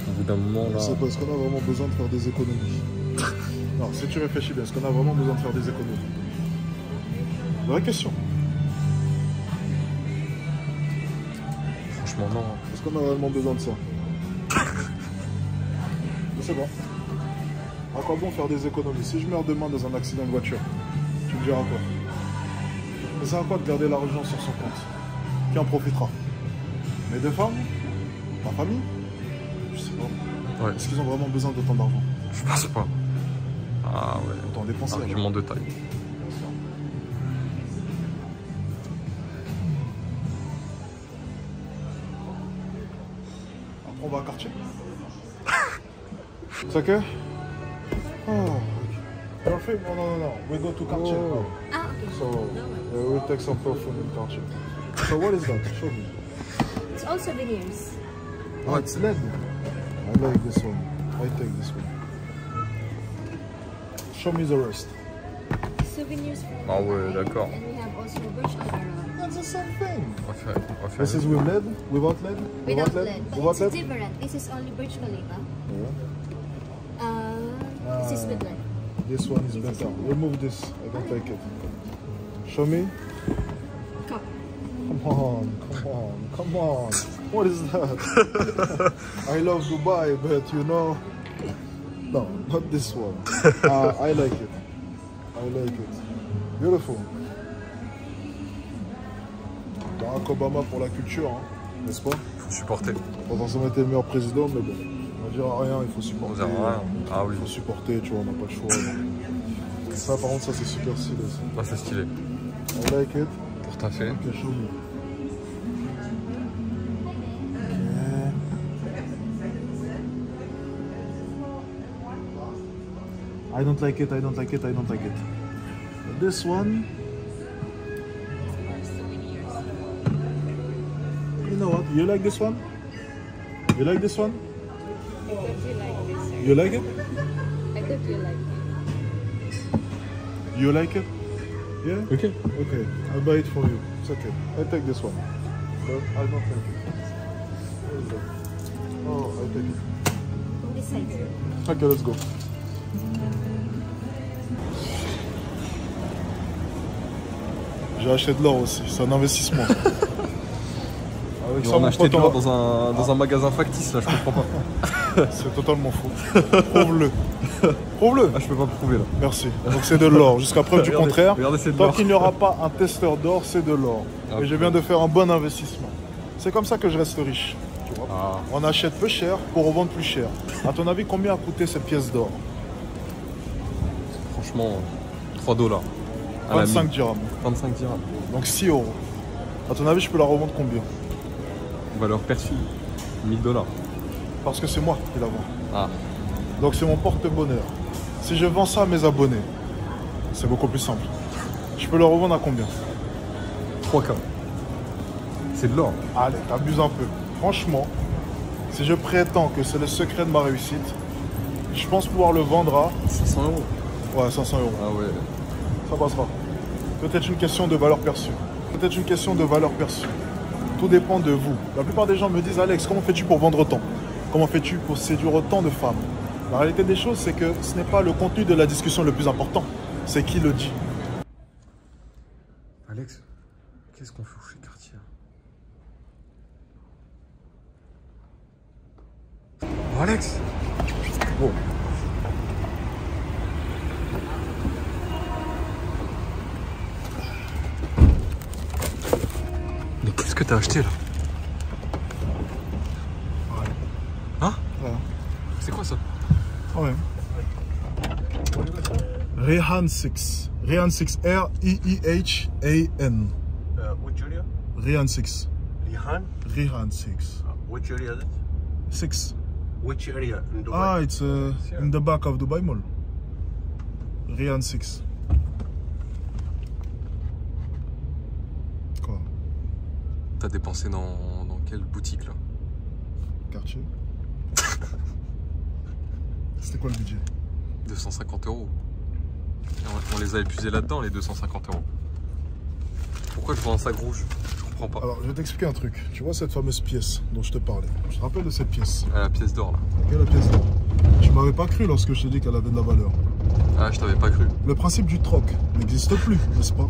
Au bout d'un moment là. C'est parce qu'on a vraiment besoin de faire des économies. Non, si tu réfléchis bien, est-ce qu'on a vraiment besoin de faire des économies? Vraie question. Franchement, non. Est-ce qu'on a réellement besoin de ça? Je sais pas. À quoi bon faire des économies? Si je meurs demain dans un accident de voiture, tu me diras quoi? Mais ça va pas de garder l'argent sur son compte? Qui en profitera? Mes 2 femmes? Ma famille? Je sais pas. Ouais. Est-ce qu'ils ont vraiment besoin d'autant d'argent? Je pense pas. Ah ouais. Autant dépenser. Argument de taille. Après on va à Cartier. C'est ok? Oh. Your favorite? No. We go to Cartier. Ah, okay. So we'll take some perfume in Cartier. So what is that? Show me. It's all souvenirs. Oh, it's LED. I like this one. I take this one. Show me the rest. Souvenirs from Ah ouais, Dubai. d'accord. And we have also Burj Al Arab. That's the same thing. On va faire. This is with LED? Without LED? Without LED. But Without it's LED? different. This is only Burj Khalifa. Yeah. This is with LED. This one is better. Remove this. I don't like it. Show me. Come. Come on. What is that? I love Dubai, but you know. No, not this one. I like it. I like it. Beautiful. Barack Obama pour la culture, hein, n'est-ce pas? Faut supporter. Pas forcément été le meilleur président, mais bon. On dira rien, il faut On supporter. dira rien. Ah oui. Il faut supporter, tu vois, on n'a pas le choix. Ça, par contre, ça c'est super stylé. Ça. Là, c'est stylé. I like it. Pour ta fait. Okay, show me. I don't like it. This one. You know what? You like this one? You like this one? I thought you like this. You like it? I thought you like it. You like it? Yeah? Okay. Okay, I'll buy it for you. It's okay. I'll take this one. But I don't take it. Where is that? Oh, I'll take it. This side. Okay, let's go. J'ai acheté de l'or aussi, c'est un investissement. Avec Ils ça, ont mon acheté pote, de on l'or va- dans un magasin factice là, je comprends pas. C'est totalement faux. Prouve-le. Prouve-le. Ah, je peux pas prouver là. Merci. Donc c'est de l'or. Jusqu'à preuve du Regardez, contraire. regardez, c'est de Tant l'or. qu'il n'y aura pas un testeur d'or, c'est de l'or. Ah, Et je viens de faire un bon investissement. C'est comme ça que je reste riche. Tu vois. Ah. On achète peu cher pour revendre plus cher. À ton avis, combien a coûté cette pièce d'or? Franchement, 3 dollars. À la 25 mine. dirhams. 25 dirhams. Donc 6 euros. À ton avis, je peux la revendre combien? Valeur perçue, 1000 dollars. Parce que c'est moi qui la vends. Ah. Donc c'est mon porte-bonheur. Si je vends ça à mes abonnés, c'est beaucoup plus simple. Je peux le revendre à combien? 3K. C'est de l'or. Allez, t'abuses un peu. Franchement, si je prétends que c'est le secret de ma réussite, je pense pouvoir le vendre à 600 euros. ouais, 500 euros. Ah ouais. Ça passera. Peut-être une question de valeur perçue. Peut-être une question de valeur perçue. Tout dépend de vous. La plupart des gens me disent, Alex, comment fais-tu pour vendre autant? Comment fais-tu pour séduire autant de femmes? La réalité des choses, c'est que ce n'est pas le contenu de la discussion le plus important, c'est qui le dit. Alex, qu'est-ce qu'on fait chez Cartier? Oh, Alex. Bon. Mais qu'est-ce que t'as acheté là? Hein? Ouais. C'est quoi ça? Ouais. Rehan 6. Rehan 6. R-E-E-H-A-N. Which area? Rehan 6. Rihan? Rehan 6. Which area is it? 6. Which area in Dubai? Ah, it's in the back of Dubai Mall. Rehan 6. Quoi? T'as dépensé dans quelle boutique là? Cartier. C'était quoi le budget? 250 euros. On les a épuisés là-dedans, les 250 euros. Pourquoi je vends un sac rouge? Je comprends pas. Alors, je vais t'expliquer un truc. Tu vois cette fameuse pièce dont je te parlais? Je te rappelle de cette pièce. Ah, la pièce d'or là. Quelle est la pièce d'or? Tu m'avais pas cru lorsque je t'ai dit qu'elle avait de la valeur. Ah, je t'avais pas cru. Le principe du troc n'existe plus, n'est-ce pas?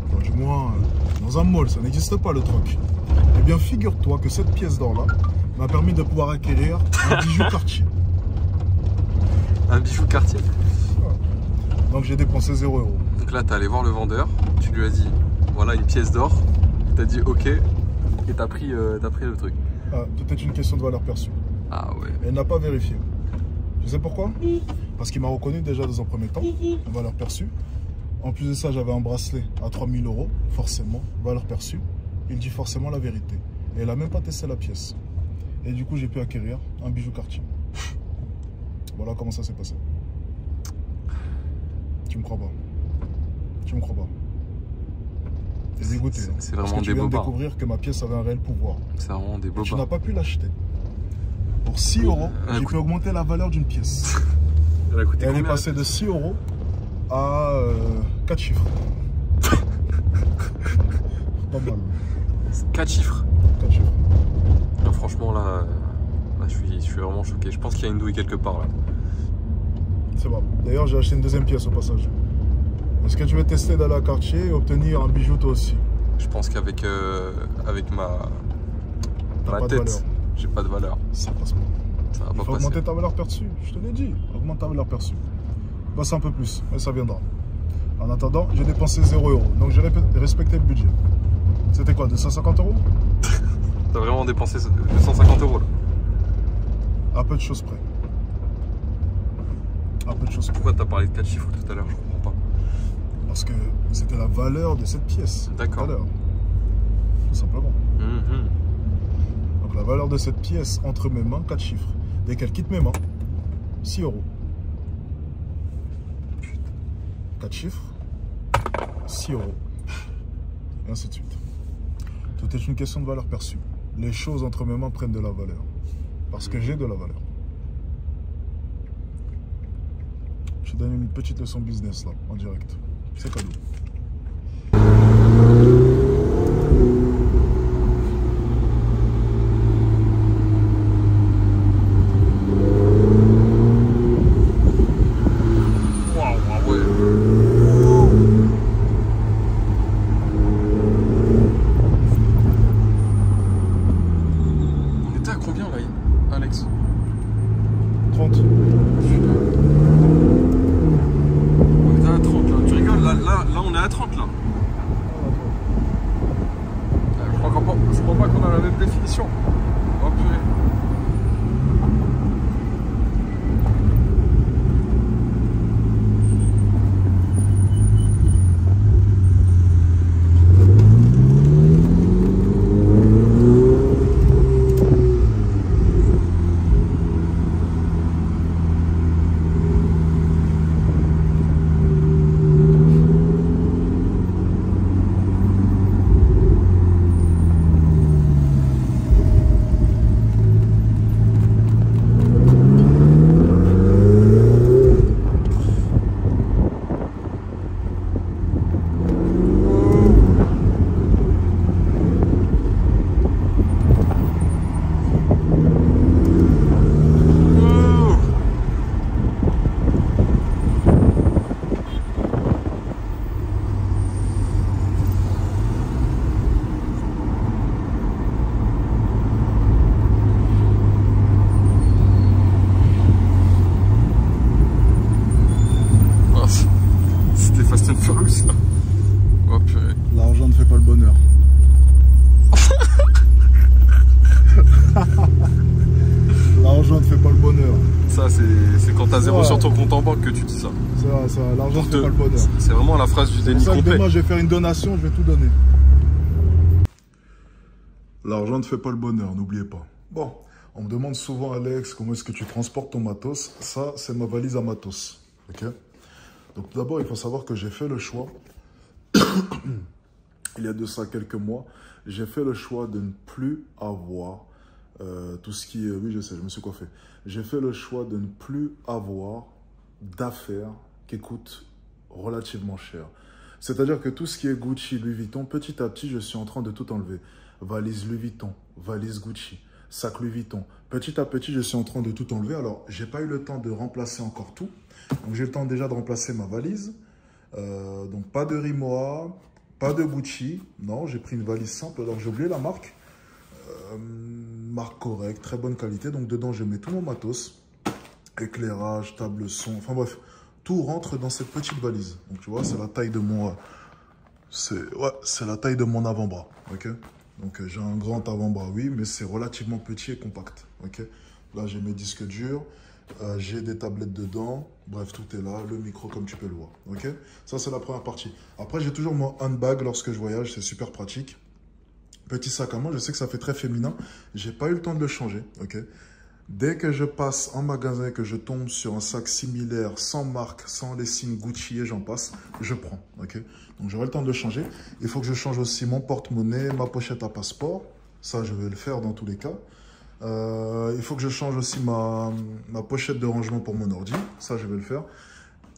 Enfin, du moins, dans un mall, ça n'existe pas le troc. Eh bien, figure-toi que cette pièce d'or-là m'a permis de pouvoir acquérir un bijou Cartier. Un bijou Cartier. Donc j'ai dépensé 0 euros. Donc là, t'es allé voir le vendeur, tu lui as dit, voilà une pièce d'or. T'as dit ok, et t'as pris le truc. Ah, peut-être une question de valeur perçue. Ah ouais. Elle n'a pas vérifié. Tu sais pourquoi? Parce qu'il m'a reconnu déjà dans un premier temps, en valeur perçue. En plus de ça, j'avais un bracelet à 3000 euros, forcément, valeur perçue. Il dit forcément la vérité. Et il n'a même pas testé la pièce. Et du coup, j'ai pu acquérir un bijou Cartier. Voilà comment ça s'est passé. Tu me crois pas? Tu me crois pas? T'es dégoûté. Hein, c'est parce vraiment que tu des viens de bobards. découvrir que ma pièce avait un réel pouvoir. C'est vraiment des Et tu n'as bobards. pas pu l'acheter. Pour 6 euros, j'ai pu augmenter la valeur d'une pièce. Elle a coûté Et elle est combien? passée de 6 euros à 4 chiffres. Pas mal. 4 chiffres. 4 chiffres. Non, franchement là je suis vraiment choqué. Je pense qu'il y a une douille quelque part là. C'est bon. D'ailleurs, j'ai acheté une deuxième pièce au passage. Est-ce que tu veux tester d'aller à Cartier et obtenir un bijou toi aussi? Je pense qu'avec avec ma T'as pas de tête, valeur. j'ai pas de valeur. Ça passe pas. Ça va Il pas faut passer. augmenter ta valeur perçue. Je te l'ai dit. Augmente ta valeur perçue. Bosse un peu plus, mais ça viendra. En attendant, j'ai dépensé 0 euros. Donc j'ai respecté le budget. C'était quoi, 250 euros? T'as vraiment dépensé 250 euros là. À peu de choses près. À peu de choses près. Pourquoi t'as parlé de 4 chiffres tout à l'heure? Je comprends pas. Parce que c'était la valeur de cette pièce. D'accord. Tout à l'heure. Tout simplement. Mhm. Donc la valeur de cette pièce entre mes mains, 4 chiffres. Dès qu'elle quitte mes mains, 6 euros. 4 chiffres, 6 euros. Et ainsi de suite. Tout est une question de valeur perçue. Les choses entre mes mains prennent de la valeur. Parce que j'ai de la valeur. Je te donne une petite leçon business là, en direct. C'est cadeau. L'argent ne fait pas le bonheur. L'argent ne fait pas le bonheur. Ça, c'est quand t'as zéro sur ton compte en banque que tu dis ça. Ça, l'argent ne fait pas le bonheur. C'est vraiment la phrase du déni complet. Demain, je vais faire une donation, je vais tout donner. L'argent ne fait pas le bonheur, n'oubliez pas. Bon, on me demande souvent, Alex, comment est-ce que tu transportes ton matos? Ça, c'est ma valise à matos. Ok? Donc, d'abord, il faut savoir que j'ai fait le choix. Il y a de ça quelques mois, j'ai fait le choix de ne plus avoir tout ce qui est... Oui, je sais, je me suis coiffé. J'ai fait le choix de ne plus avoir d'affaires qui coûtent relativement cher. C'est-à-dire que tout ce qui est Gucci, Louis Vuitton, petit à petit, je suis en train de tout enlever. Valise Louis Vuitton, valise Gucci, sac Louis Vuitton. Petit à petit, je suis en train de tout enlever. Alors, j'ai pas eu le temps de remplacer encore tout. Donc, j'ai le temps déjà de remplacer ma valise. Donc, pas de Rimowa, pas de Gucci. Non, j'ai pris une valise simple. Alors, j'ai oublié la marque. Marque correcte, très bonne qualité. Donc, dedans, je mets tout mon matos. Éclairage, table son. Enfin, bref, tout rentre dans cette petite valise. Donc, tu vois, c'est la taille de mon... c'est la taille de mon avant-bras. Ok? Donc, j'ai un grand avant-bras, oui, mais c'est relativement petit et compact. Ok? Là, j'ai mes disques durs. J'ai des tablettes dedans, bref, tout est là, le micro comme tu peux le voir, ok? Ça, c'est la première partie. Après, j'ai toujours mon handbag lorsque je voyage, c'est super pratique. Petit sac à main, je sais que ça fait très féminin, j'ai pas eu le temps de le changer, ok? Dès que je passe en magasin et que je tombe sur un sac similaire, sans marque, sans les signes Gucci et j'en passe, je prends, ok? Donc, j'aurai le temps de le changer. Il faut que je change aussi mon porte-monnaie, ma pochette à passeport, ça, je vais le faire dans tous les cas. Il faut que je change aussi ma pochette de rangement pour mon ordi. Ça, je vais le faire.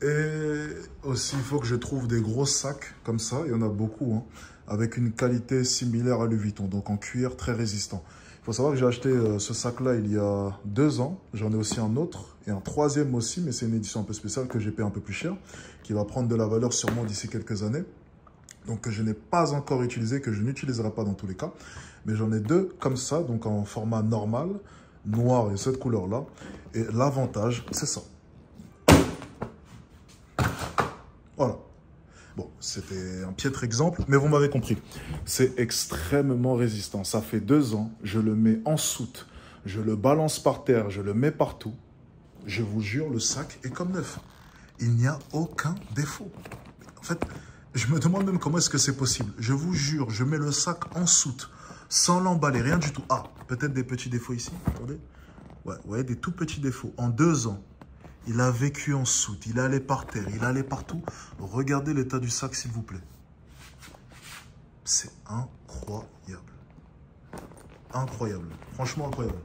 Et aussi, il faut que je trouve des gros sacs comme ça. Il y en a beaucoup, hein, avec une qualité similaire à Louis Vuitton. Donc, en cuir, très résistant. Il faut savoir que j'ai acheté ce sac-là il y a 2 ans. J'en ai aussi un autre et un troisième aussi. Mais c'est une édition un peu spéciale que j'ai payé un peu plus cher. Qui va prendre de la valeur sûrement d'ici quelques années. Donc, que je n'ai pas encore utilisé, que je n'utiliserai pas dans tous les cas. Mais j'en ai 2 comme ça, donc en format normal, noir et cette couleur-là. Et l'avantage, c'est ça. Voilà. Bon, c'était un piètre exemple, mais vous m'avez compris. C'est extrêmement résistant. Ça fait 2 ans, je le mets en soute, je le balance par terre, je le mets partout. Je vous jure, le sac est comme neuf. Il n'y a aucun défaut. En fait, je me demande même comment est-ce que c'est possible. Je vous jure, je mets le sac en soute, sans l'emballer, rien du tout. Ah, peut-être des petits défauts ici, attendez. Ouais, vous voyez, des tout petits défauts. En 2 ans, il a vécu en soute, il est allé par terre, il est allé partout. Regardez l'état du sac, s'il vous plaît. C'est incroyable. Incroyable, franchement incroyable.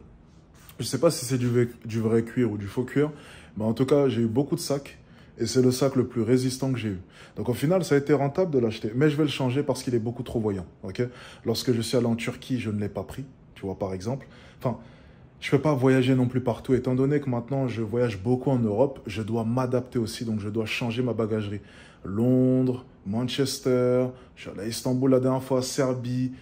Je ne sais pas si c'est du vrai cuir ou du faux cuir, mais en tout cas, j'ai eu beaucoup de sacs. Et c'est le sac le plus résistant que j'ai eu. Donc au final, ça a été rentable de l'acheter. Mais je vais le changer parce qu'il est beaucoup trop voyant. Okay, lorsque je suis allé en Turquie, je ne l'ai pas pris. Tu vois, par exemple. Enfin, je ne peux pas voyager non plus partout. Étant donné que maintenant, je voyage beaucoup en Europe, je dois m'adapter aussi. Donc je dois changer ma bagagerie. Londres, Manchester, je suis allé à Istanbul la dernière fois, Serbie.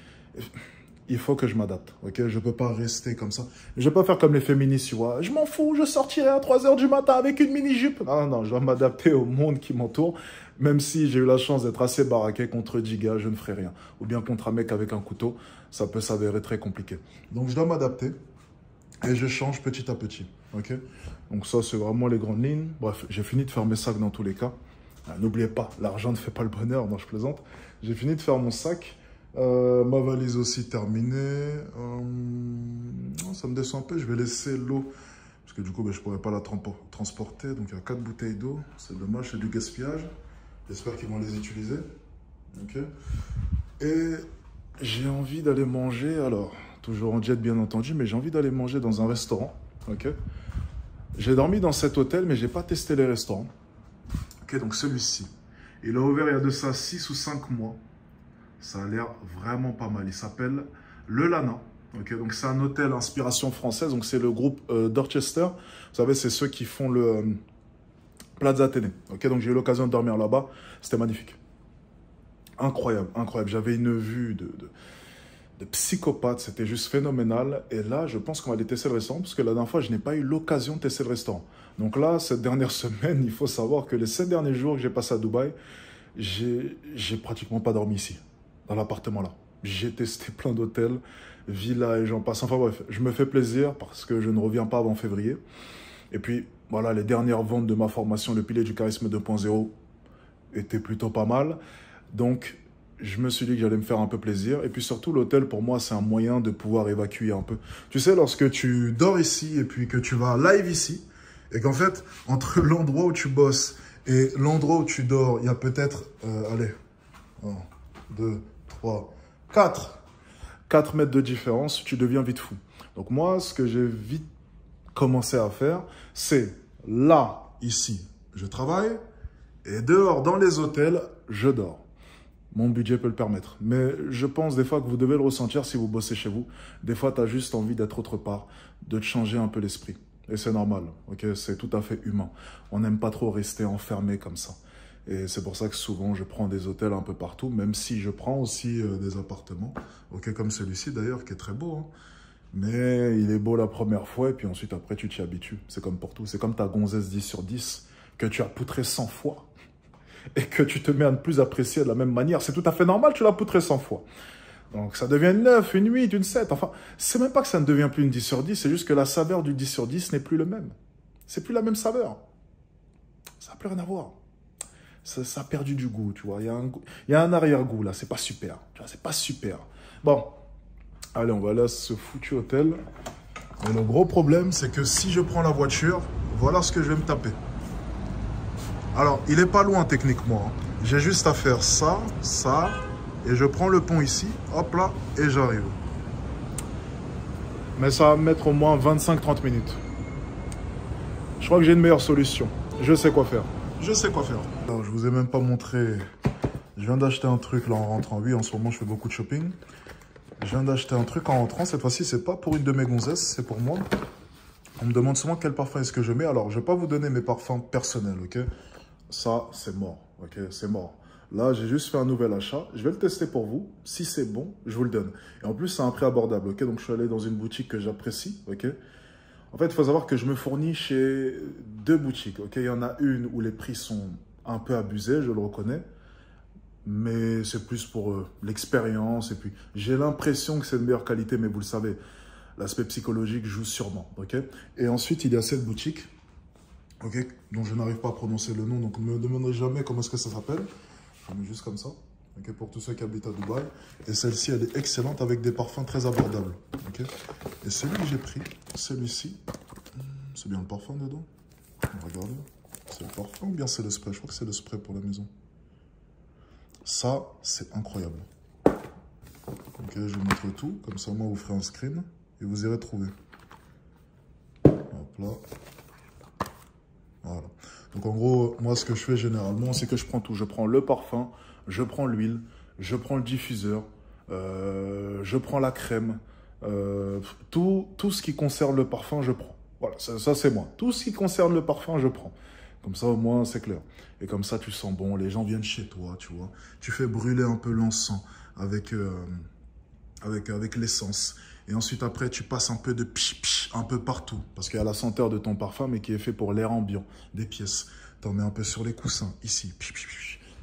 Il faut que je m'adapte, ok? Je ne peux pas rester comme ça. Je ne vais pas faire comme les féministes, tu vois. Je m'en fous, je sortirai à 3 h du matin avec une mini-jupe. Non, non, je dois m'adapter au monde qui m'entoure. Même si j'ai eu la chance d'être assez baraqué contre 10 gars, je ne ferai rien. Ou bien contre un mec avec un couteau, ça peut s'avérer très compliqué. Donc je dois m'adapter et je change petit à petit, ok? Donc ça, c'est vraiment les grandes lignes. Bref, j'ai fini de faire mes sacs dans tous les cas. N'oubliez pas, l'argent ne fait pas le bonheur, non, je plaisante. J'ai fini de faire mon sac. Ma valise aussi terminée. Ça me descend un peu. Je vais laisser l'eau. Parce que du coup, je ne pourrais pas la transporter. Donc, il y a 4 bouteilles d'eau. C'est dommage, c'est du gaspillage. J'espère qu'ils vont les utiliser. Ok. Et j'ai envie d'aller manger. Alors, toujours en jet, bien entendu. Mais j'ai envie d'aller manger dans un restaurant. Ok. J'ai dormi dans cet hôtel, mais je n'ai pas testé les restaurants. Ok, donc celui-ci. Il a ouvert il y a de ça 6 ou 5 mois. Ça a l'air vraiment pas mal. Il s'appelle Le Lana. Okay, donc c'est un hôtel inspiration française. Donc c'est le groupe Dorchester. Vous savez, c'est ceux qui font le Plaza Athénée. Okay, donc j'ai eu l'occasion de dormir là-bas. C'était magnifique. Incroyable, incroyable. J'avais une vue de psychopathe. C'était juste phénoménal. Et là, je pense qu'on va aller tester le restaurant. Parce que la dernière fois, je n'ai pas eu l'occasion de tester le restaurant. Donc là, cette dernière semaine, il faut savoir que les 7 derniers jours que j'ai passé à Dubaï, j'ai pratiquement pas dormi ici. Dans l'appartement là. J'ai testé plein d'hôtels, villas et j'en passe. Enfin bref, je me fais plaisir parce que je ne reviens pas avant février. Et puis, voilà, les dernières ventes de ma formation, le pilier du charisme 2.0, étaient plutôt pas mal. Donc, je me suis dit que j'allais me faire un peu plaisir. Et puis surtout, l'hôtel, pour moi, c'est un moyen de pouvoir évacuer un peu. Tu sais, lorsque tu dors ici et puis que tu vas live ici, et qu'en fait, entre l'endroit où tu bosses et l'endroit où tu dors, il y a peut-être, allez, 1, 2, 3, 4 mètres de différence, tu deviens vite fou. Donc moi, ce que j'ai vite commencé à faire, c'est là, ici, je travaille, et dehors, dans les hôtels, je dors. Mon budget peut le permettre. Mais je pense des fois que vous devez le ressentir si vous bossez chez vous. Des fois, tu as juste envie d'être autre part, de te changer un peu l'esprit. Et c'est normal, ok? C'est tout à fait humain. On n'aime pas trop rester enfermé comme ça. Et c'est pour ça que souvent, je prends des hôtels un peu partout, même si je prends aussi des appartements. Ok, comme celui-ci d'ailleurs, qui est très beau. Hein. Mais il est beau la première fois, et puis ensuite, après, tu t'y habitues. C'est comme pour tout. C'est comme ta gonzesse 10 sur 10, que tu as poutré 100 fois, et que tu te mets à ne plus apprécier de la même manière. C'est tout à fait normal, tu l'as poutré 100 fois. Donc ça devient une 9, une 8, une 7. Enfin, c'est même pas que ça ne devient plus une 10 sur 10, c'est juste que la saveur du 10 sur 10 n'est plus le même. C'est plus la même saveur. Ça n'a plus rien à voir. Ça a perdu du goût, tu vois. Il y a un arrière-goût, là. C'est pas super. Tu vois, c'est pas super. Bon. Allez, on va aller à ce foutu hôtel. Et le gros problème, c'est que si je prends la voiture, voilà ce que je vais me taper. Alors, il est pas loin techniquement. Hein. J'ai juste à faire ça, ça, et je prends le pont ici, hop là, et j'arrive. Mais ça va me mettre au moins 25-30 minutes. Je crois que j'ai une meilleure solution. Je sais quoi faire. Je sais quoi faire. Alors, je vous ai même pas montré. Je viens d'acheter un truc là en rentrant. Oui, en ce moment, je fais beaucoup de shopping. Je viens d'acheter un truc en rentrant. Cette fois-ci, c'est pas pour une de mes gonzesses, c'est pour moi. On me demande souvent quel parfum est-ce que je mets. Alors, je vais pas vous donner mes parfums personnels, ok? Ça, c'est mort, ok? C'est mort. Là, j'ai juste fait un nouvel achat. Je vais le tester pour vous. Si c'est bon, je vous le donne. Et en plus, c'est un prix abordable, ok? Donc, je suis allé dans une boutique que j'apprécie, ok? En fait, il faut savoir que je me fournis chez 2 boutiques. Okay, il y en a une où les prix sont un peu abusés, je le reconnais. Mais c'est plus pour l'expérience. Et puis, j'ai l'impression que c'est de meilleure qualité, mais vous le savez, l'aspect psychologique joue sûrement. Okay, et ensuite, il y a cette boutique, okay, dont je n'arrive pas à prononcer le nom. Donc, ne me demandez jamais comment est-ce que ça s'appelle. Je mets juste comme ça. Okay, pour tous ceux qui habitent à Dubaï. Et celle-ci, elle est excellente avec des parfums très abordables. Okay, et celui que j'ai pris, celui-ci, c'est bien le parfum dedans. Regardez, c'est le parfum ou bien c'est le spray? Je crois que c'est le spray pour la maison. Ça, c'est incroyable. Ok, je vais vous montrer tout. Comme ça, moi, vous ferez un screen et vous irez trouver. Hop là. Voilà. Donc en gros, moi ce que je fais généralement, c'est que je prends tout. Je prends le parfum, je prends l'huile, je prends le diffuseur, je prends la crème. Tout ce qui concerne le parfum, je prends. Voilà, ça c'est moi. Tout ce qui concerne le parfum, je prends. Comme ça, au moins, c'est clair. Et comme ça, tu sens bon. Les gens viennent chez toi, tu vois. Tu fais brûler un peu l'encens avec l'essence. Et ensuite, après, tu passes un peu de pch un peu partout. Parce qu'il y a la senteur de ton parfum, mais qui est fait pour l'air ambiant des pièces. Tu en mets un peu sur les coussins, ici.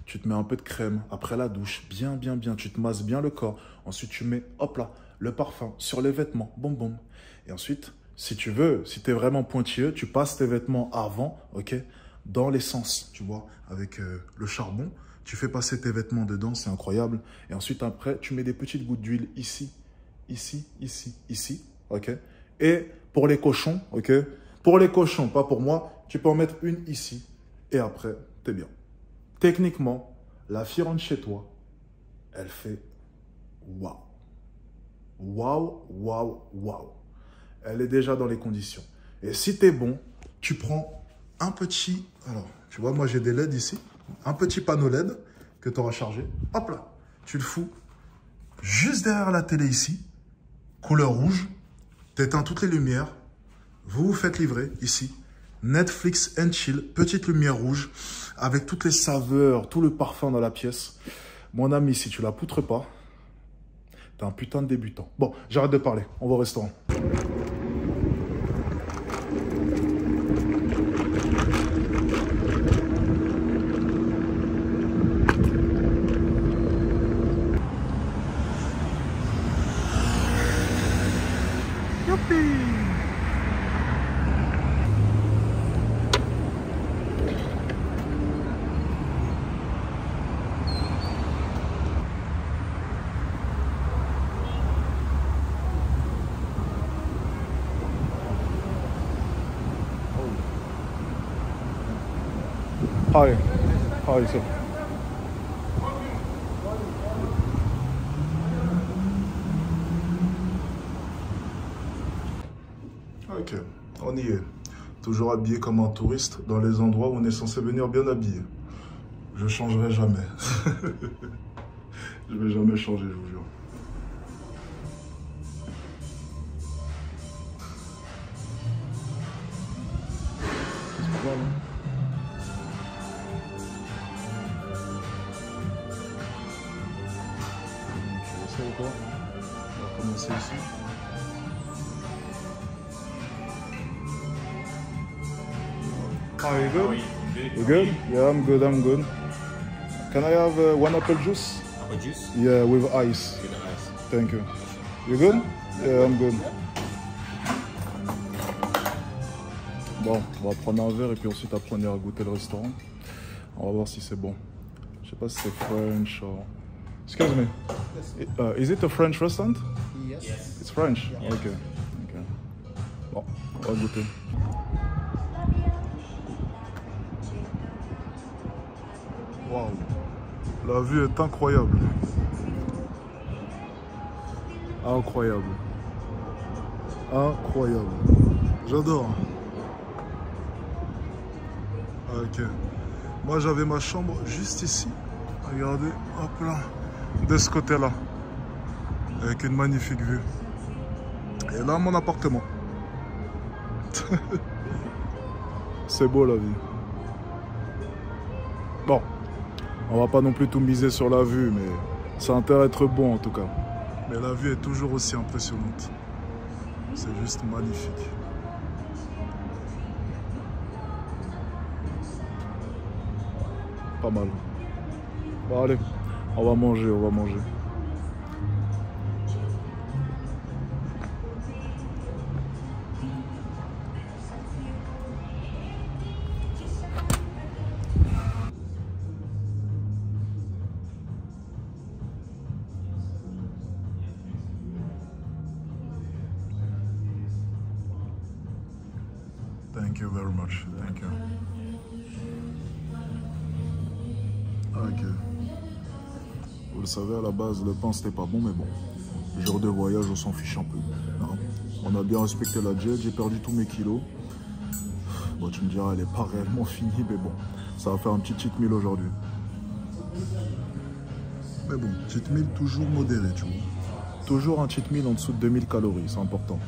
Tu te mets un peu de crème après la douche. Bien. Tu te masses bien le corps. Ensuite, tu mets, hop là, le parfum sur les vêtements. Boum. Et ensuite, si tu veux, si tu es vraiment pointilleux, tu passes tes vêtements avant, ok, dans l'essence, tu vois, avec le charbon. Tu fais passer tes vêtements dedans, c'est incroyable. Et ensuite, après, tu mets des petites gouttes d'huile ici, ok. Et pour les cochons, ok, pour les cochons, pas pour moi, tu peux en mettre une ici. Et après, t'es bien. Techniquement, la fille rentre chez toi, elle fait waouh. Waouh. Elle est déjà dans les conditions. Et si t'es bon, tu prends un petit... Alors, tu vois, moi j'ai des LED ici. Un petit panneau LED que tu auras chargé. Hop là. Tu le fous juste derrière la télé ici. Couleur rouge. T'éteins toutes les lumières. Vous vous faites livrer ici. Netflix and chill. Petite lumière rouge. Avec toutes les saveurs, tout le parfum dans la pièce. Mon ami, si tu la poutres pas, t'es un putain de débutant. Bon, j'arrête de parler. On va au restaurant. Hi, sir. Ok, on y est. Toujours habillé comme un touriste dans les endroits où on est censé venir bien habillé. Je changerai jamais. Je vais jamais changer, je vous jure. C'est pas mal, hein? On va commencer ici. Are you good? You good? Yeah, I'm good. Can I have one apple juice? Apple juice? Yeah, with ice. With ice. Thank you. You good? Yeah, I'm good. Bon, on va prendre un verre et puis ensuite après on ira goûter le restaurant. On va voir si c'est bon. Je sais pas si c'est French ou... Excuse me. Is it a French restaurant? Yes. It's French? Yeah. Okay. Bon, on va goûter. Waouh. La vue est incroyable. Incroyable. J'adore. Ok. Moi j'avais ma chambre juste ici. Regardez, hop là. De ce côté-là. Avec une magnifique vue. Et là, mon appartement. C'est beau la vie. Bon. On va pas non plus tout miser sur la vue, mais ça a intérêt à être bon en tout cas. Mais la vue est toujours aussi impressionnante. C'est juste magnifique. Pas mal. Bon, allez, on va manger. Thank you very much. Thank you. Ok. Vous le savez, à la base, le pain, c'était pas bon, mais bon. Jour de voyage, on s'en fiche un peu. Hein. On a bien respecté la diète, j'ai perdu tous mes kilos. Bon, tu me diras, elle n'est pas réellement finie, mais bon, ça va faire un petit cheat meal aujourd'hui. Mais bon, cheat meal toujours modéré, tu vois. Toujours un cheat meal en dessous de 2000 calories, c'est important.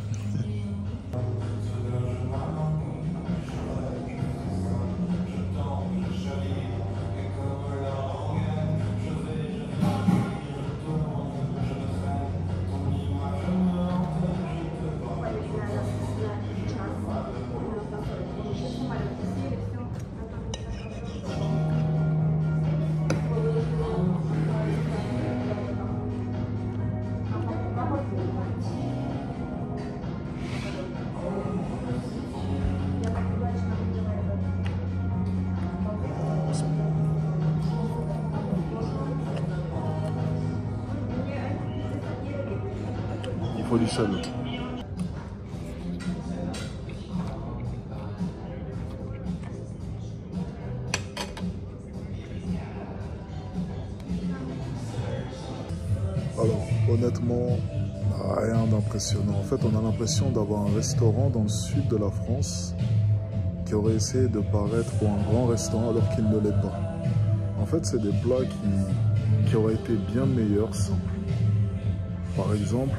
Il faut du sel. Alors, honnêtement, rien d'impressionnant. En fait, on a l'impression d'avoir un restaurant dans le sud de la France qui aurait essayé de paraître pour un grand restaurant alors qu'il ne l'est pas. En fait, c'est des plats qui auraient été bien meilleurs simples. Par exemple,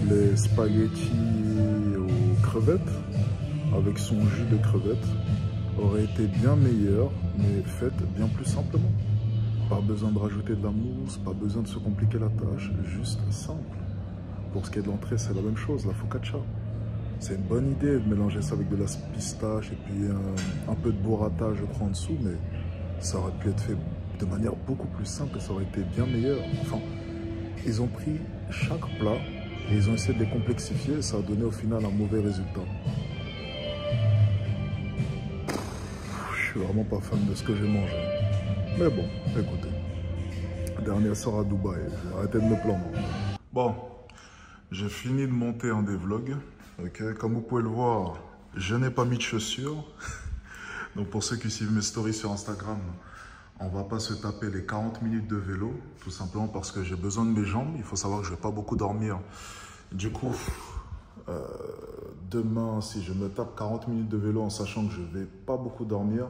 les spaghettis aux crevettes, avec son jus de crevettes, auraient été bien meilleurs, mais faites bien plus simplement. Pas besoin de rajouter de la mousse, pas besoin de se compliquer la tâche, juste simple. Pour ce qui est de l'entrée, c'est la même chose, la focaccia. C'est une bonne idée de mélanger ça avec de la pistache et puis un peu de burrata, je crois, en dessous, mais ça aurait pu être fait de manière beaucoup plus simple et ça aurait été bien meilleur. Enfin, ils ont pris chaque plat et ils ont essayé de les complexifier et ça a donné au final un mauvais résultat. Je suis vraiment pas fan de ce que j'ai mangé. Mais bon, écoutez, dernière soirée à Dubaï, arrêtez de me plaindre. Bon, j'ai fini de monter un des vlogs. Okay. Comme vous pouvez le voir, je n'ai pas mis de chaussures. Donc pour ceux qui suivent mes stories sur Instagram, on va pas se taper les 40 minutes de vélo, tout simplement parce que j'ai besoin de mes jambes. Il faut savoir que je vais pas beaucoup dormir. Du coup, demain, si je me tape 40 minutes de vélo en sachant que je vais pas beaucoup dormir,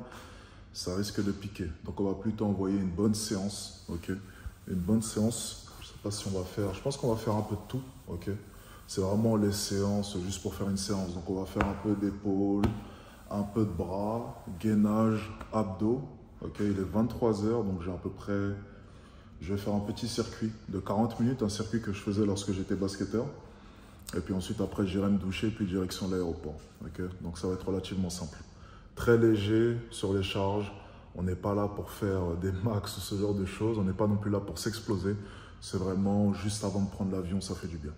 ça risque de piquer. Donc on va plutôt envoyer une bonne séance, ok? Une bonne séance. Je sais pas si on va faire. Je pense qu'on va faire un peu de tout, ok? C'est vraiment les séances juste pour faire une séance. Donc on va faire un peu d'épaule, un peu de bras, gainage, abdos. Ok, il est 23 h, donc j'ai à peu près. Je vais faire un petit circuit de 40 minutes, un circuit que je faisais lorsque j'étais basketteur. Et puis ensuite, après, j'irai me doucher, puis direction l'aéroport. Ok, donc ça va être relativement simple. Très léger sur les charges. On n'est pas là pour faire des max ou ce genre de choses. On n'est pas non plus là pour s'exploser. C'est vraiment juste avant de prendre l'avion, ça fait du bien.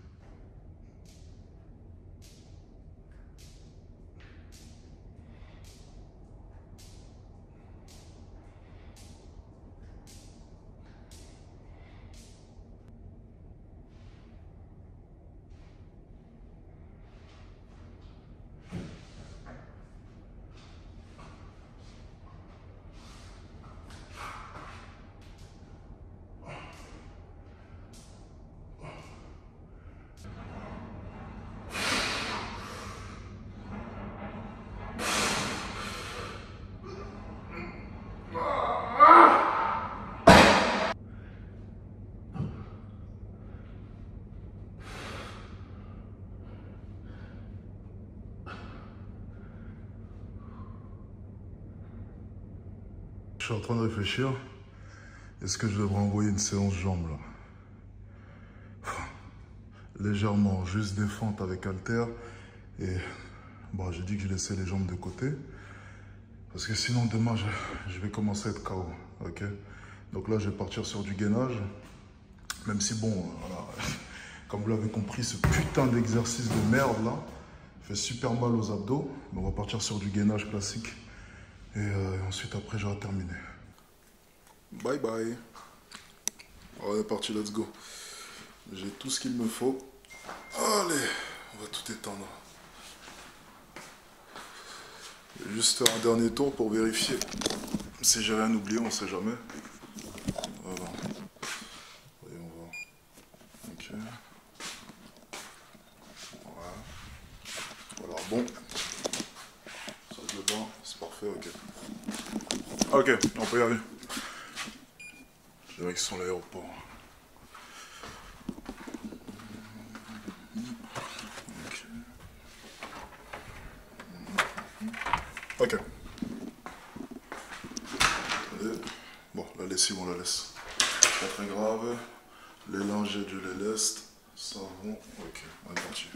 Je suis en train de réfléchir. Est-ce que je devrais envoyer une séance jambes là? Légèrement, juste des fentes avec haltère. Et bon, j'ai dit que je laissais les jambes de côté. Parce que sinon demain, je vais commencer à être KO. Ok? Donc là, je vais partir sur du gainage. Même si bon, voilà, comme vous l'avez compris, ce putain d'exercice de merde là fait super mal aux abdos. Mais on va partir sur du gainage classique. Et ensuite, après, j'aurai terminé. Bye bye. On est parti, let's go. J'ai tout ce qu'il me faut. Allez, on va tout étendre. Juste un dernier tour pour vérifier si j'ai rien oublié, on ne sait jamais. Voilà. Voyons voir. Ok. Voilà. Voilà, bon. Ça, je le vois. Ok, on peut y aller. Je dirais qu'ils sont à l'aéroport. Ok. Allez. Bon, la lessive, on la laisse. Pas très grave. Les lingettes, je les laisse. Savon, ok, on est parti.